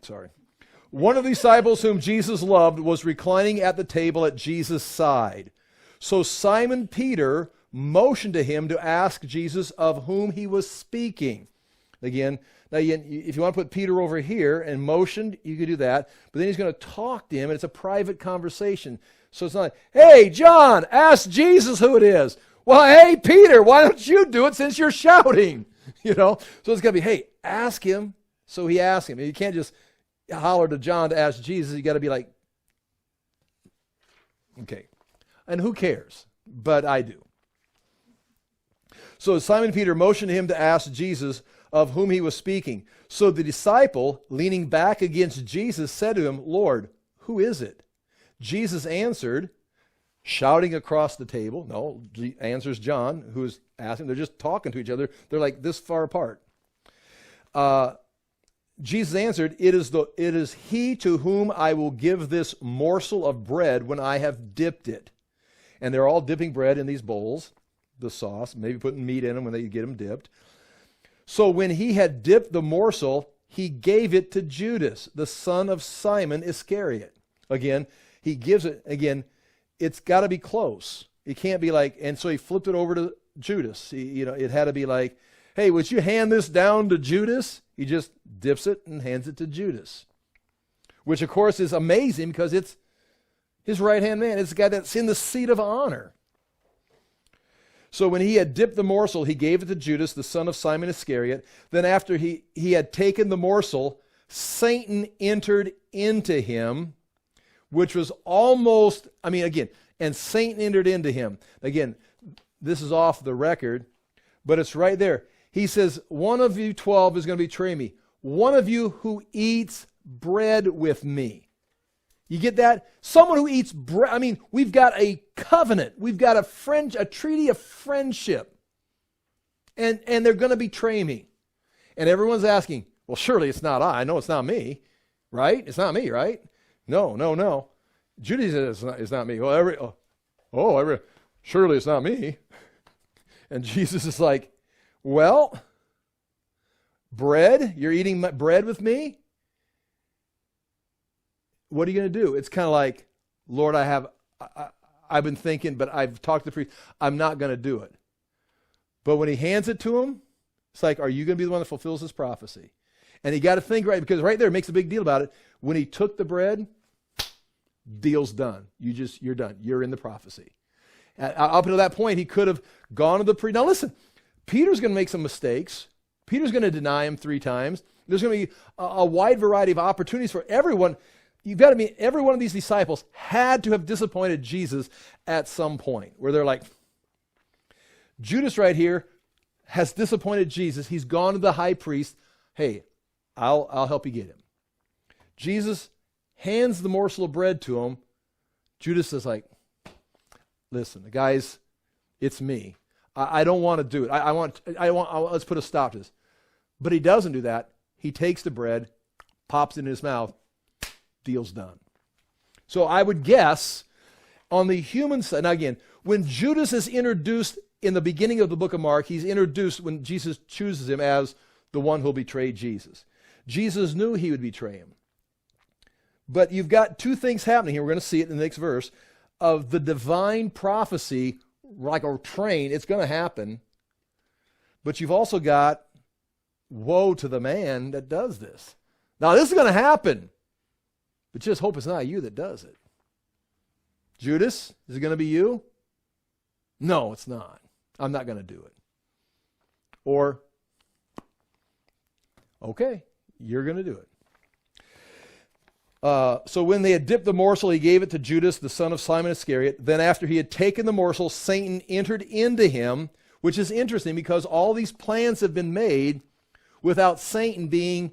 Sorry. One of the disciples whom Jesus loved was reclining at the table at Jesus' side. So Simon Peter motioned to him to ask Jesus of whom he was speaking. Again, if you want to put Peter over here and motioned, you could do that. But then he's going to talk to him, and it's a private conversation. So it's not like, hey, John, ask Jesus who it is. Well, hey, Peter, why don't you do it since you're shouting? So it's going to be, hey, ask him. So he asked him. You can't just holler to John to ask Jesus. You got to be like, okay. And who cares? But I do. So Simon Peter motioned him to ask Jesus of whom he was speaking. So the disciple, leaning back against Jesus, said to him, Lord, who is it? Jesus answered, shouting across the table. No, answers John, who is asking. They're just talking to each other. They're like this far apart. Jesus answered, it is he to whom I will give this morsel of bread when I have dipped it. And they're all dipping bread in these bowls, the sauce, maybe putting meat in them when they get them dipped. So when he had dipped the morsel, he gave it to Judas, the son of Simon Iscariot. Again, he gives it, it's got to be close. It can't be like, and so he flipped it over to Judas. It had to be like, hey, would you hand this down to Judas? He just dips it and hands it to Judas, which of course is amazing because it's his right-hand man. It's the guy that's in the seat of honor. So when he had dipped the morsel, he gave it to Judas, the son of Simon Iscariot. Then after he had taken the morsel, Satan entered into him, which was almost, and Satan entered into him. Again, this is off the record, but it's right there. He says, one of you 12 is going to betray me. One of you who eats bread with me. You get that? Someone who eats bread. We've got a covenant. We've got a treaty of friendship. And they're going to betray me. And everyone's asking, well, surely it's not I. No, it's not me. Right? It's not me, right? No. Judas says it's not me. Surely it's not me. And Jesus is like, well, bread? You're eating bread with me? What are you going to do? It's kind of like, Lord, I've been thinking, but I've talked to the priest. I'm not going to do it. But when he hands it to him, it's like, are you going to be the one that fulfills this prophecy? And you got to think right, because right there it makes a big deal about it. When he took the bread, deal's done. You're done. You're in the prophecy. Up until that point, he could have gone to the priest. Now listen, Peter's going to make some mistakes. Peter's going to deny him 3 times. There's going to be a wide variety of opportunities for everyone. You've got to mean every one of these disciples had to have disappointed Jesus at some point where they're like, Judas right here has disappointed Jesus. He's gone to the high priest. Hey, I'll help you get him. Jesus hands the morsel of bread to him. Judas is like, listen, guys, it's me. I don't want to do it. Let's put a stop to this. But he doesn't do that. He takes the bread, pops it in his mouth, deal's done. So I would guess on the human side, now again, when Judas is introduced in the beginning of the book of Mark, he's introduced when Jesus chooses him as the one who'll betray Jesus. Jesus knew he would betray him. But you've got 2 things happening here. We're going to see it in the next verse of the divine prophecy, like a train. It's going to happen. But you've also got woe to the man that does this. Now, this is going to happen, but just hope it's not you that does it. Judas, is it going to be you? No, it's not. I'm not going to do it. Or, okay, you're going to do it. So when they had dipped the morsel, he gave it to Judas, the son of Simon Iscariot. Then after he had taken the morsel, Satan entered into him, which is interesting because all these plans have been made without Satan being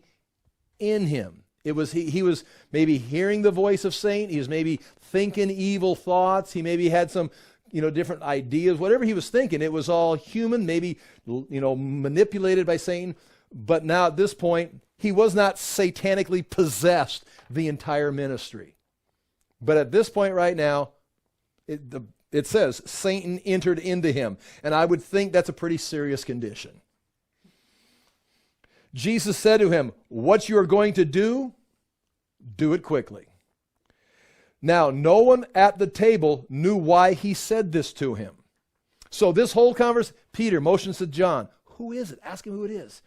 in him. He was maybe hearing the voice of Satan. He was maybe thinking evil thoughts. He maybe had some, different ideas. Whatever he was thinking, it was all human, maybe, manipulated by Satan. But now at this point, he was not satanically possessed the entire ministry. But at this point right now, it says Satan entered into him. And I would think that's a pretty serious condition. Jesus said to him, what you are going to do, do it quickly. Now, no one at the table knew why he said this to him. So this whole conversation, Peter motions to John, who is it? Ask him who it is.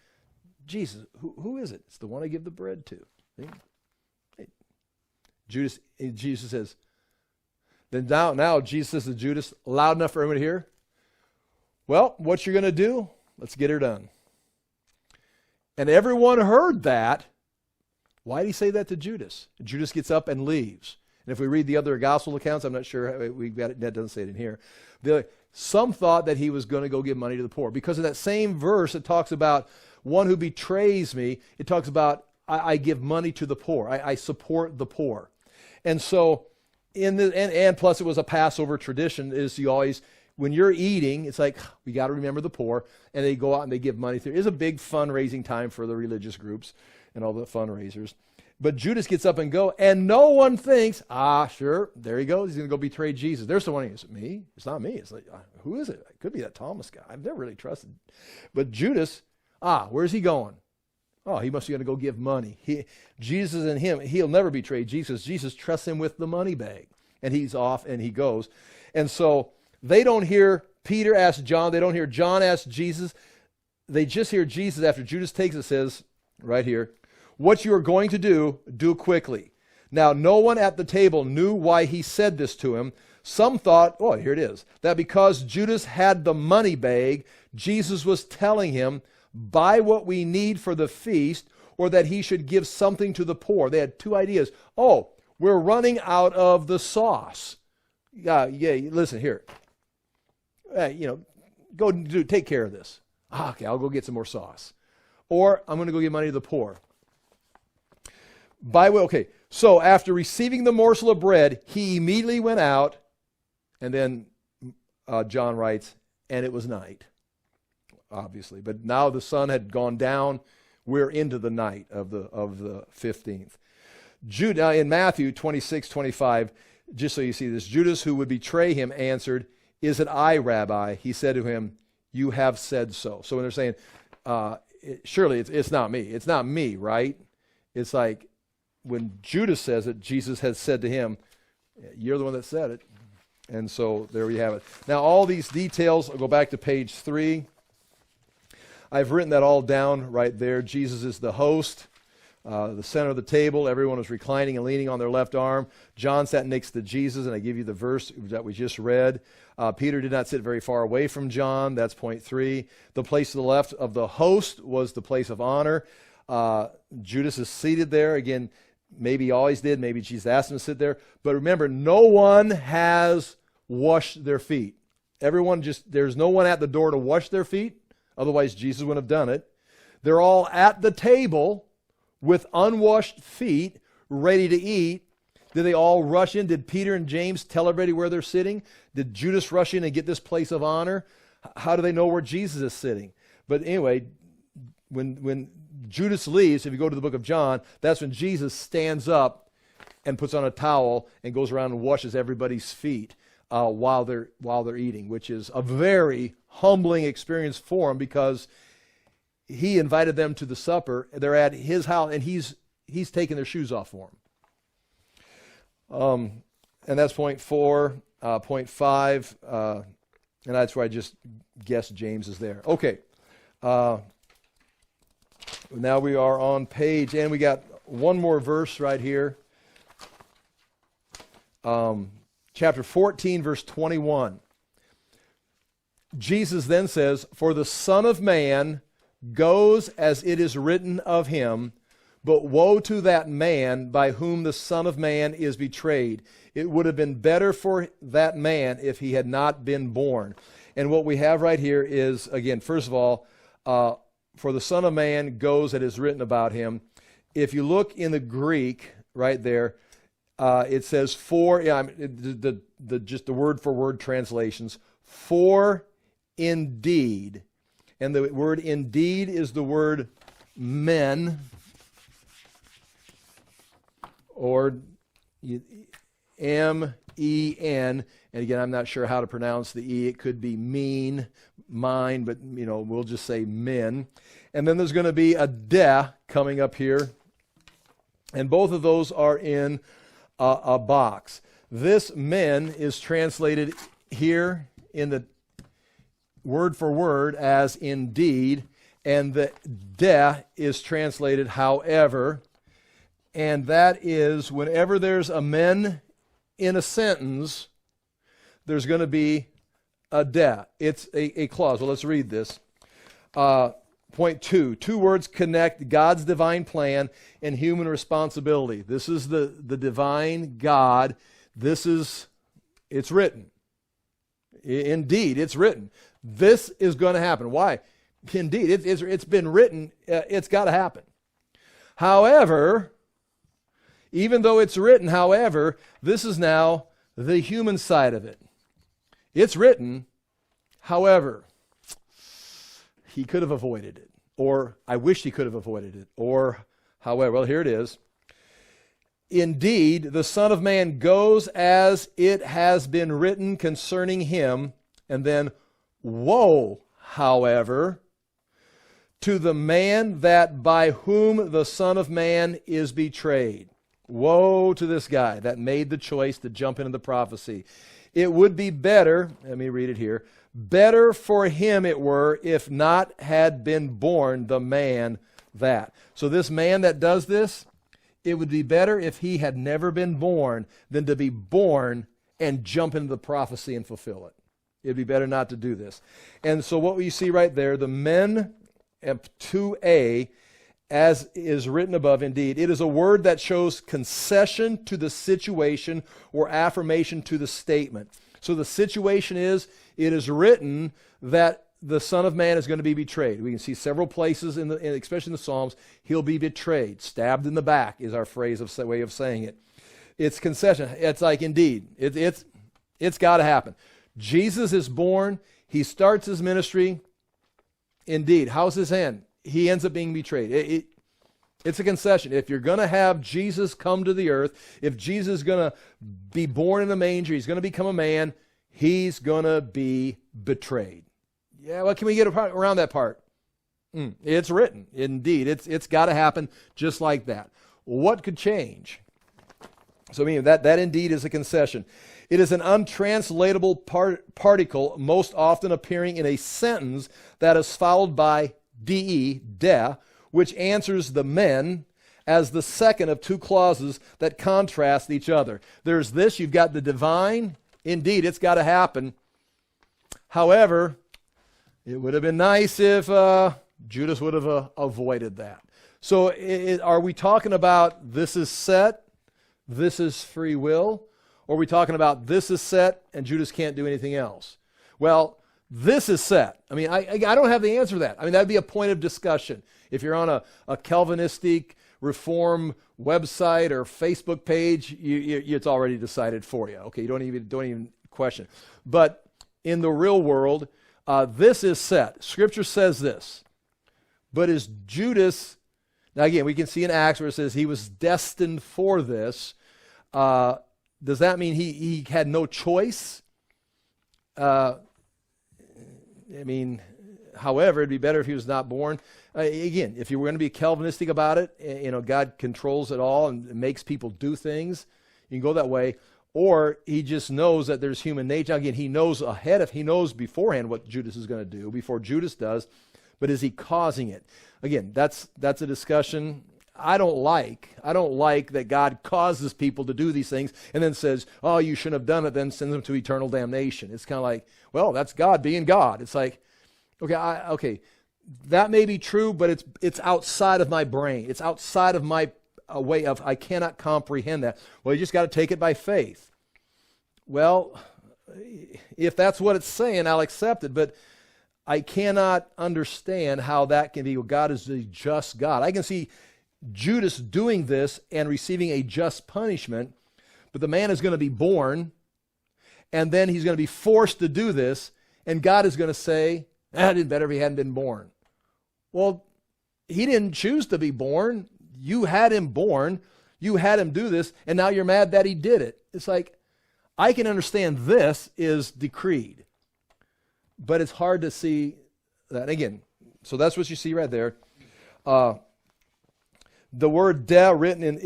Jesus, who is it? It's the one I give the bread to. Hey. Jesus says, then now Jesus says to Judas, loud enough for everyone to hear, well, what you're going to do, let's get her done. And everyone heard that. Why did he say that to Judas? Judas gets up and leaves. And if we read the other gospel accounts, I'm not sure, that doesn't say it in here. Some thought that he was going to go give money to the poor. Because of that same verse, it talks about one who betrays me. It talks about I give money to the poor. I support the poor. And so, and plus it was a Passover tradition, is you always, when you're eating, it's like, we got to remember the poor. And they go out and they give money. It is a big fundraising time for the religious groups and all the fundraisers. But Judas gets up and go, and no one thinks, sure, there he goes. He's going to go betray Jesus. There's someone, is it me? It's not me. It's like, who is it? It could be that Thomas guy. I've never really trusted. But Judas, where's he going? He must be going to go give money. Jesus and him, he'll never betray Jesus. Jesus trusts him with the money bag. And he's off and he goes. And so they don't hear Peter ask John. They don't hear John ask Jesus. They just hear Jesus after Judas takes it, says right here, what you are going to do, do quickly. Now, no one at the table knew why he said this to him. Some thought, here it is, that because Judas had the money bag, Jesus was telling him, buy what we need for the feast, or that he should give something to the poor. They had two ideas. We're running out of the sauce. Listen here. Go take care of this. Okay, I'll go get some more sauce. Or I'm going to go give money to the poor. So after receiving the morsel of bread, he immediately went out, and then John writes, and it was night, obviously. But now the sun had gone down. We're into the night of the 15th. In Matthew 26:25, just so you see this, Judas, who would betray him, answered, is it I, Rabbi? He said to him, you have said so. So when they're saying, surely it's not me. It's not me, right? It's like, when Judas says it, Jesus has said to him, you're the one that said it. And so there we have it. Now all these details, I'll go back to page 3. I've written that all down right there. Jesus is the host, the center of the table. Everyone was reclining and leaning on their left arm. John sat next to Jesus, and I give you the verse that we just read. Peter did not sit very far away from John. That's point 3. The place to the left of the host was the place of honor. Judas is seated there. Again, maybe he always did. Maybe Jesus asked him to sit there. But remember, no one has washed their feet. There's no one at the door to wash their feet. Otherwise, Jesus wouldn't have done it. They're all at the table with unwashed feet, ready to eat. Did they all rush in? Did Peter and James tell everybody where they're sitting? Did Judas rush in and get this place of honor? How do they know where Jesus is sitting? But anyway, when Judas leaves, if you go to the book of John, that's when Jesus stands up and puts on a towel and goes around and washes everybody's feet while they're eating, which is a very humbling experience for him because he invited them to the supper. They're at his house, and he's taking their shoes off for them. And that's point 4. Point 5, and that's where I just guessed James is there. Okay. Now we are on page, and we got one more verse right here. Chapter 14, verse 21. Jesus then says, "For the Son of Man goes as it is written of him, but woe to that man by whom the Son of Man is betrayed. It would have been better for that man if he had not been born." And what we have right here is, again, first of all, for the Son of Man goes as it is written about him. If you look in the Greek right there, it says for, just the word for word translations, for indeed. And the word indeed is the word men, or M-E-N. And again, I'm not sure how to pronounce the E. It could be mean, mine, but we'll just say men. And then there's going to be a de coming up here. And both of those are in a box. This men is translated here in the word for word as indeed, and the de is translated however, and that is whenever there's a men in a sentence, there's going to be a de. It's a clause. Well, let's read this. Point 2, two words connect God's divine plan and human responsibility. This is the divine God. It's written. Indeed, it's written. This is going to happen. Why? Indeed, it's been written. It's got to happen. However, even though it's written, however, this is now the human side of it. It's written, however, he could have avoided it. Or I wish he could have avoided it. Or however, well, here it is. Indeed, the Son of Man goes as it has been written concerning him, and then woe, however, to the man that by whom the Son of Man is betrayed. Woe to this guy that made the choice to jump into the prophecy. It would be better, let me read it here, better for him it were if not had been born the man that. So this man that does this, it would be better if he had never been born than to be born and jump into the prophecy and fulfill it. It'd be better not to do this. And so what we see right there, the men, 2a, as is written above, indeed, it is a word that shows concession to the situation or affirmation to the statement. So the situation is, it is written that the Son of Man is going to be betrayed. We can see several places, especially in the Psalms, he'll be betrayed. Stabbed in the back is our way of saying it. It's concession. It's like, indeed, it's got to happen. Jesus is born. He starts his ministry. Indeed, how's his end? He ends up being betrayed. It's a concession. If you're going to have Jesus come to the earth, if Jesus is going to be born in a manger, he's going to become a man, he's going to be betrayed. Yeah, well, can we get around that part? It's written. Indeed, it's got to happen just like that. What could change? So, I mean, that indeed is a concession. It is an untranslatable particle, most often appearing in a sentence that is followed by de, which answers the men as the second of two clauses that contrast each other. There's this, you've got the divine. Indeed, it's got to happen. However, it would have been nice if Judas would have avoided that. So are we talking about this is set, this is free will? Or are we talking about this is set and Judas can't do anything else? Well, this is set. I mean, I don't have the answer to that. I mean, that'd be a point of discussion. If you're on a Calvinistic Reform website or Facebook page, it's already decided for you. Okay, you don't even question. But in the real world, this is set. Scripture says this. But is Judas, now again, we can see in Acts where it says he was destined for this. Does that mean he had no choice? I mean, however, it'd be better if he was not born. Again, if you were going to be Calvinistic about it, God controls it all and makes people do things. You can go that way. Or he just knows that there's human nature. Again, he knows beforehand what Judas is going to do, before Judas does. but is he causing it? Again, that's a discussion I don't like. I don't like that God causes people to do these things and then says, oh, you shouldn't have done it, then sends them to eternal damnation. It's kind of like, well, that's God being God. It's like, okay, that may be true, but it's outside of my brain. It's outside of my way of, I cannot comprehend that. Well, you just got to take it by faith. Well, if that's what it's saying, I'll accept it, but I cannot understand how that can be. Well, God is a just God. I can see Judas doing this and receiving a just punishment, but the man is going to be born, and then he's going to be forced to do this, and God is going to say, it'd been better if he hadn't been born. Well, he didn't choose to be born. You had him born. You had him do this, and now you're mad that he did it. It's like, I can understand this is decreed, but it's hard to see that. Again, so that's what you see right there. The word "de" written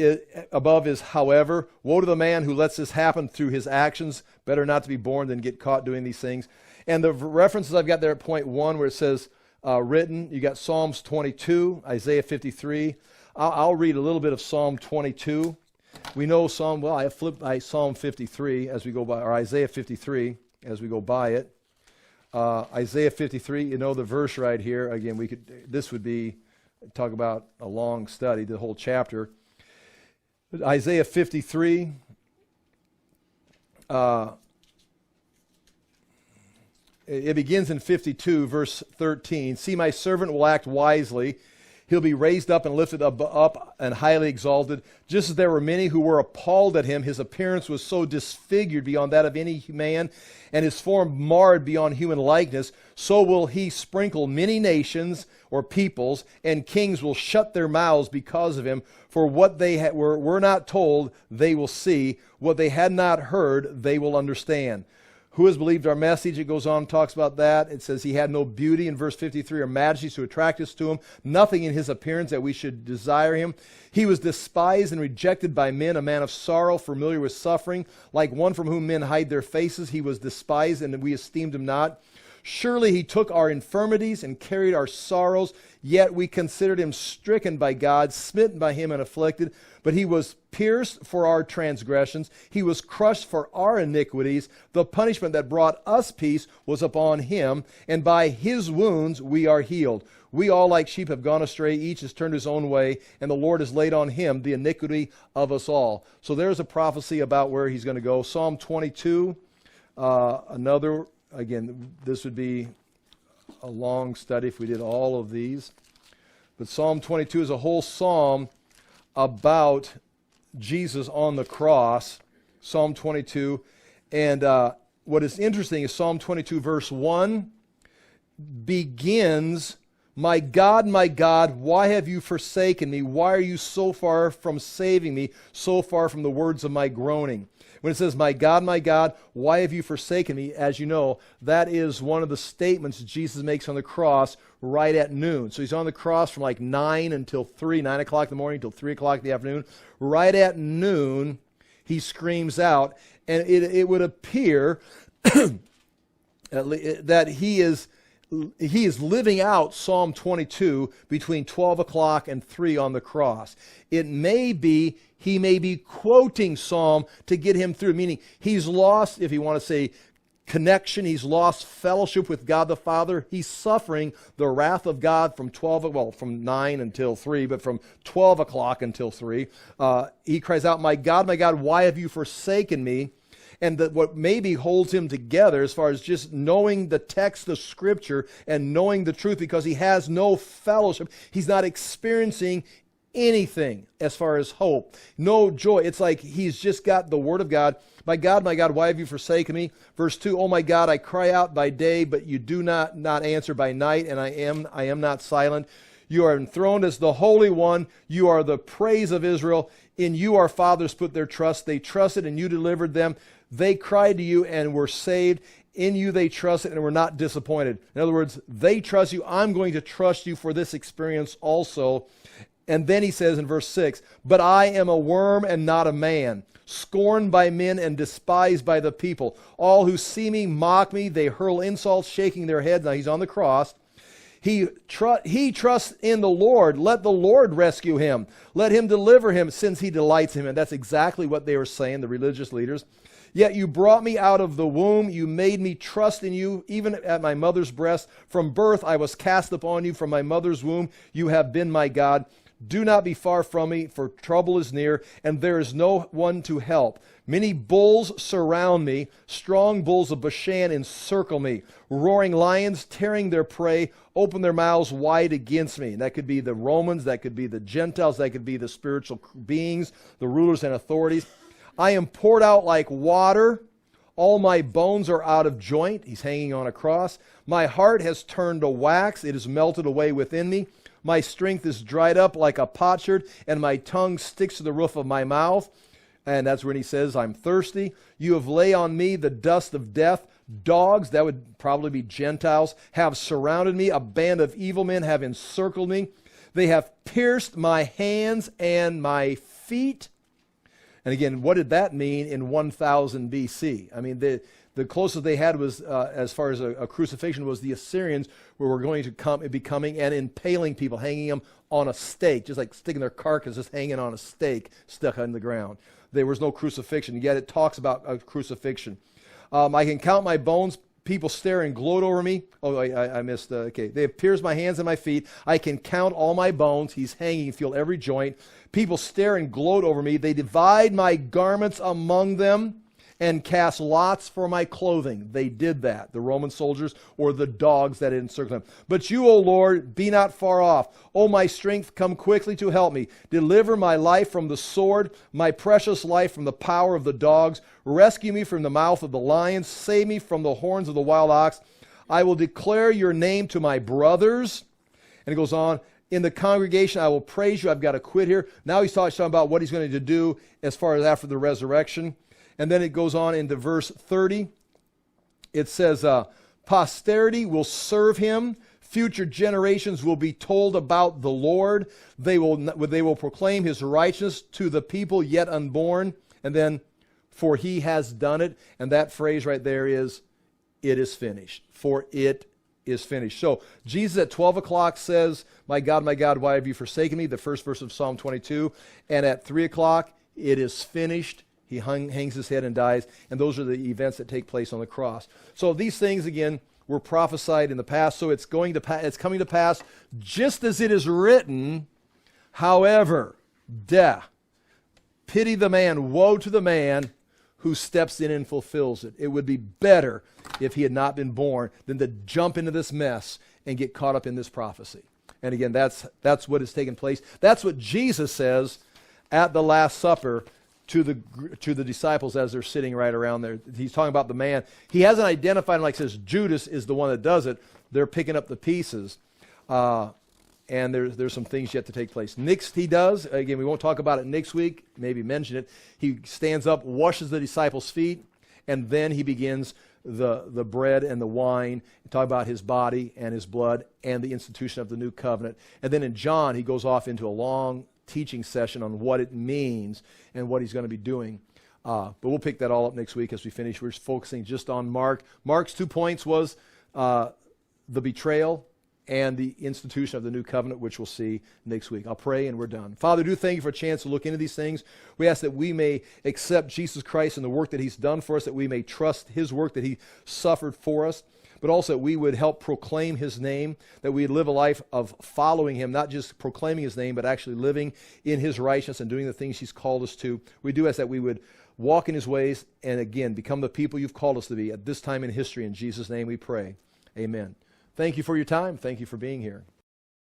above is however. Woe to the man who lets this happen through his actions. Better not to be born than get caught doing these things. And the references I've got there at point 1 where it says written, you got Psalms 22, Isaiah 53. I'll read a little bit of Psalm 22. We know I flipped by Psalm 53 as we go by, or Isaiah 53 as we go by it. Isaiah 53, you know the verse right here. Again, this would be, talk about a long study, the whole chapter. Isaiah 53, it begins in 52, verse 13. See, my servant will act wisely. He'll be raised up and lifted up and highly exalted. Just as there were many who were appalled at him, his appearance was so disfigured beyond that of any man, and his form marred beyond human likeness, so will he sprinkle many nations or peoples, and kings will shut their mouths because of him. For what they were not told, they will see. What they had not heard, they will understand. Who has believed our message? It goes on and talks about that. It says he had no beauty in verse 53 or majesty to attract us to him, nothing in his appearance that we should desire him. He was despised and rejected by men, a man of sorrow, familiar with suffering. Like one from whom men hide their faces, he was despised and we esteemed him not. Surely he took our infirmities and carried our sorrows, yet we considered him stricken by God, smitten by him and afflicted. But he was pierced for our transgressions. He was crushed for our iniquities. The punishment that brought us peace was upon him, and by his wounds we are healed. We all like sheep have gone astray. Each has turned his own way, and the Lord has laid on him the iniquity of us all. So there's a prophecy about where he's going to go. Psalm 22, another. Again, this would be a long study if we did all of these. But Psalm 22 is a whole psalm about Jesus on the cross. Psalm 22. And what is interesting is Psalm 22 verse 1 begins, my God, why have you forsaken me? Why are you so far from saving me, so far from the words of my groaning? When it says, my God, why have you forsaken me? As you know, that is one of the statements Jesus makes on the cross right at noon. So he's on the cross from like 9 until 3, 9 o'clock in the morning until 3 o'clock in the afternoon. Right at noon, he screams out, and it would appear that he is living out Psalm 22 between 12 o'clock and 3 on the cross. It may be he may be quoting Psalm to get him through, meaning he's lost, if you want to say connection, he's lost fellowship with God the Father. He's suffering the wrath of God from from 9 until 3, but from 12 o'clock until 3. He cries out, my God, why have you forsaken me? And what maybe holds him together as far as just knowing the text of Scripture and knowing the truth, because he has no fellowship. He's not experiencing anything as far as hope, no joy. It's like he's just got the Word of God. My God, why have you forsaken me? Verse 2, oh my God, I cry out by day, but you do not answer by night, and I am not silent. You are enthroned as the Holy One. You are the praise of Israel. In you our fathers put their trust. They trusted, and you delivered them. They cried to you and were saved. In you they trusted and were not disappointed. In other words, they trust you. I'm going to trust you for this experience also. And then he says in verse 6, but I am a worm and not a man, scorned by men and despised by the people. All who see me mock me. They hurl insults, shaking their heads. Now he's on the cross. He trusts in the Lord. Let the Lord rescue him. Let him deliver him, since he delights in him. And that's exactly what they were saying, the religious leaders. Yet you brought me out of the womb. You made me trust in you, even at my mother's breast. From birth I was cast upon you. From my mother's womb you have been my God. Do not be far from me, for trouble is near, and there is no one to help. Many bulls surround me. Strong bulls of Bashan encircle me. Roaring lions, tearing their prey, open their mouths wide against me. And that could be the Romans, that could be the Gentiles, that could be the spiritual beings, the rulers and authorities. I am poured out like water. All my bones are out of joint. He's hanging on a cross. My heart has turned to wax. It is melted away within me. My strength is dried up like a potsherd, and my tongue sticks to the roof of my mouth. And that's when he says, I'm thirsty. You have laid on me the dust of death. Dogs, that would probably be Gentiles, have surrounded me. A band of evil men have encircled me. They have pierced my hands and my feet. And again, what did that mean in 1000 BC? I mean, the closest they had was, as far as a crucifixion, was the Assyrians, who were going to be coming and impaling people, hanging them on a stake, just like sticking their carcasses hanging on a stake stuck in the ground. There was no crucifixion, yet it talks about a crucifixion. I can count my bones. People stare and gloat over me. Oh, I missed. Okay. They have pierced my hands and my feet. I can count all my bones. He's hanging, feel every joint. People stare and gloat over me. They divide my garments among them and cast lots for my clothing. They did that, the Roman soldiers or the dogs that had encircled them. But you, O Lord, be not far off. O my strength, come quickly to help me. Deliver my life from the sword, my precious life from the power of the dogs. Rescue me from the mouth of the lions. Save me from the horns of the wild ox. I will declare your name to my brothers. And it goes on, in the congregation I will praise you. I've got to quit here. Now he's talking about what he's going to do as far as after the resurrection. And then it goes on into verse 30. It says, posterity will serve him. Future generations will be told about the Lord. They will proclaim his righteousness to the people yet unborn. And then, for he has done it. And that phrase right there is, it is finished. For it is finished. So Jesus at 12 o'clock says, my God, why have you forsaken me? The first verse of Psalm 22. And at 3 o'clock, it is finished. He hangs his head and dies, and those are the events that take place on the cross. So these things, again, were prophesied in the past, so it's coming to pass just as it is written. However, pity the man, woe to the man who steps in and fulfills it. It would be better if he had not been born than to jump into this mess and get caught up in this prophecy. And again, that's what has taken place. That's what Jesus says at the Last Supper to the disciples as they're sitting right around there. He's talking about the man. He hasn't identified him, like says Judas is the one that does it. They're picking up the pieces. And there's some things yet to take place. Next he does, again, we won't talk about it next week, maybe mention it. He stands up, washes the disciples' feet, and then he begins the bread and the wine, and talk about his body and his blood and the institution of the new covenant. And then in John, he goes off into a long teaching session on what it means and what he's going to be doing. But we'll pick that all up next week as we finish. We're focusing just on Mark. Mark's 2 points was the betrayal and the institution of the new covenant, which we'll see next week. I'll pray and we're done. Father, do thank you for a chance to look into these things. We ask that we may accept Jesus Christ and the work that he's done for us, that we may trust his work that he suffered for us, but also that we would help proclaim his name, that we live a life of following him, not just proclaiming his name, but actually living in his righteousness and doing the things he's called us to. We do ask that we would walk in his ways and, again, become the people you've called us to be at this time in history. In Jesus' name we pray. Amen. Thank you for your time. Thank you for being here.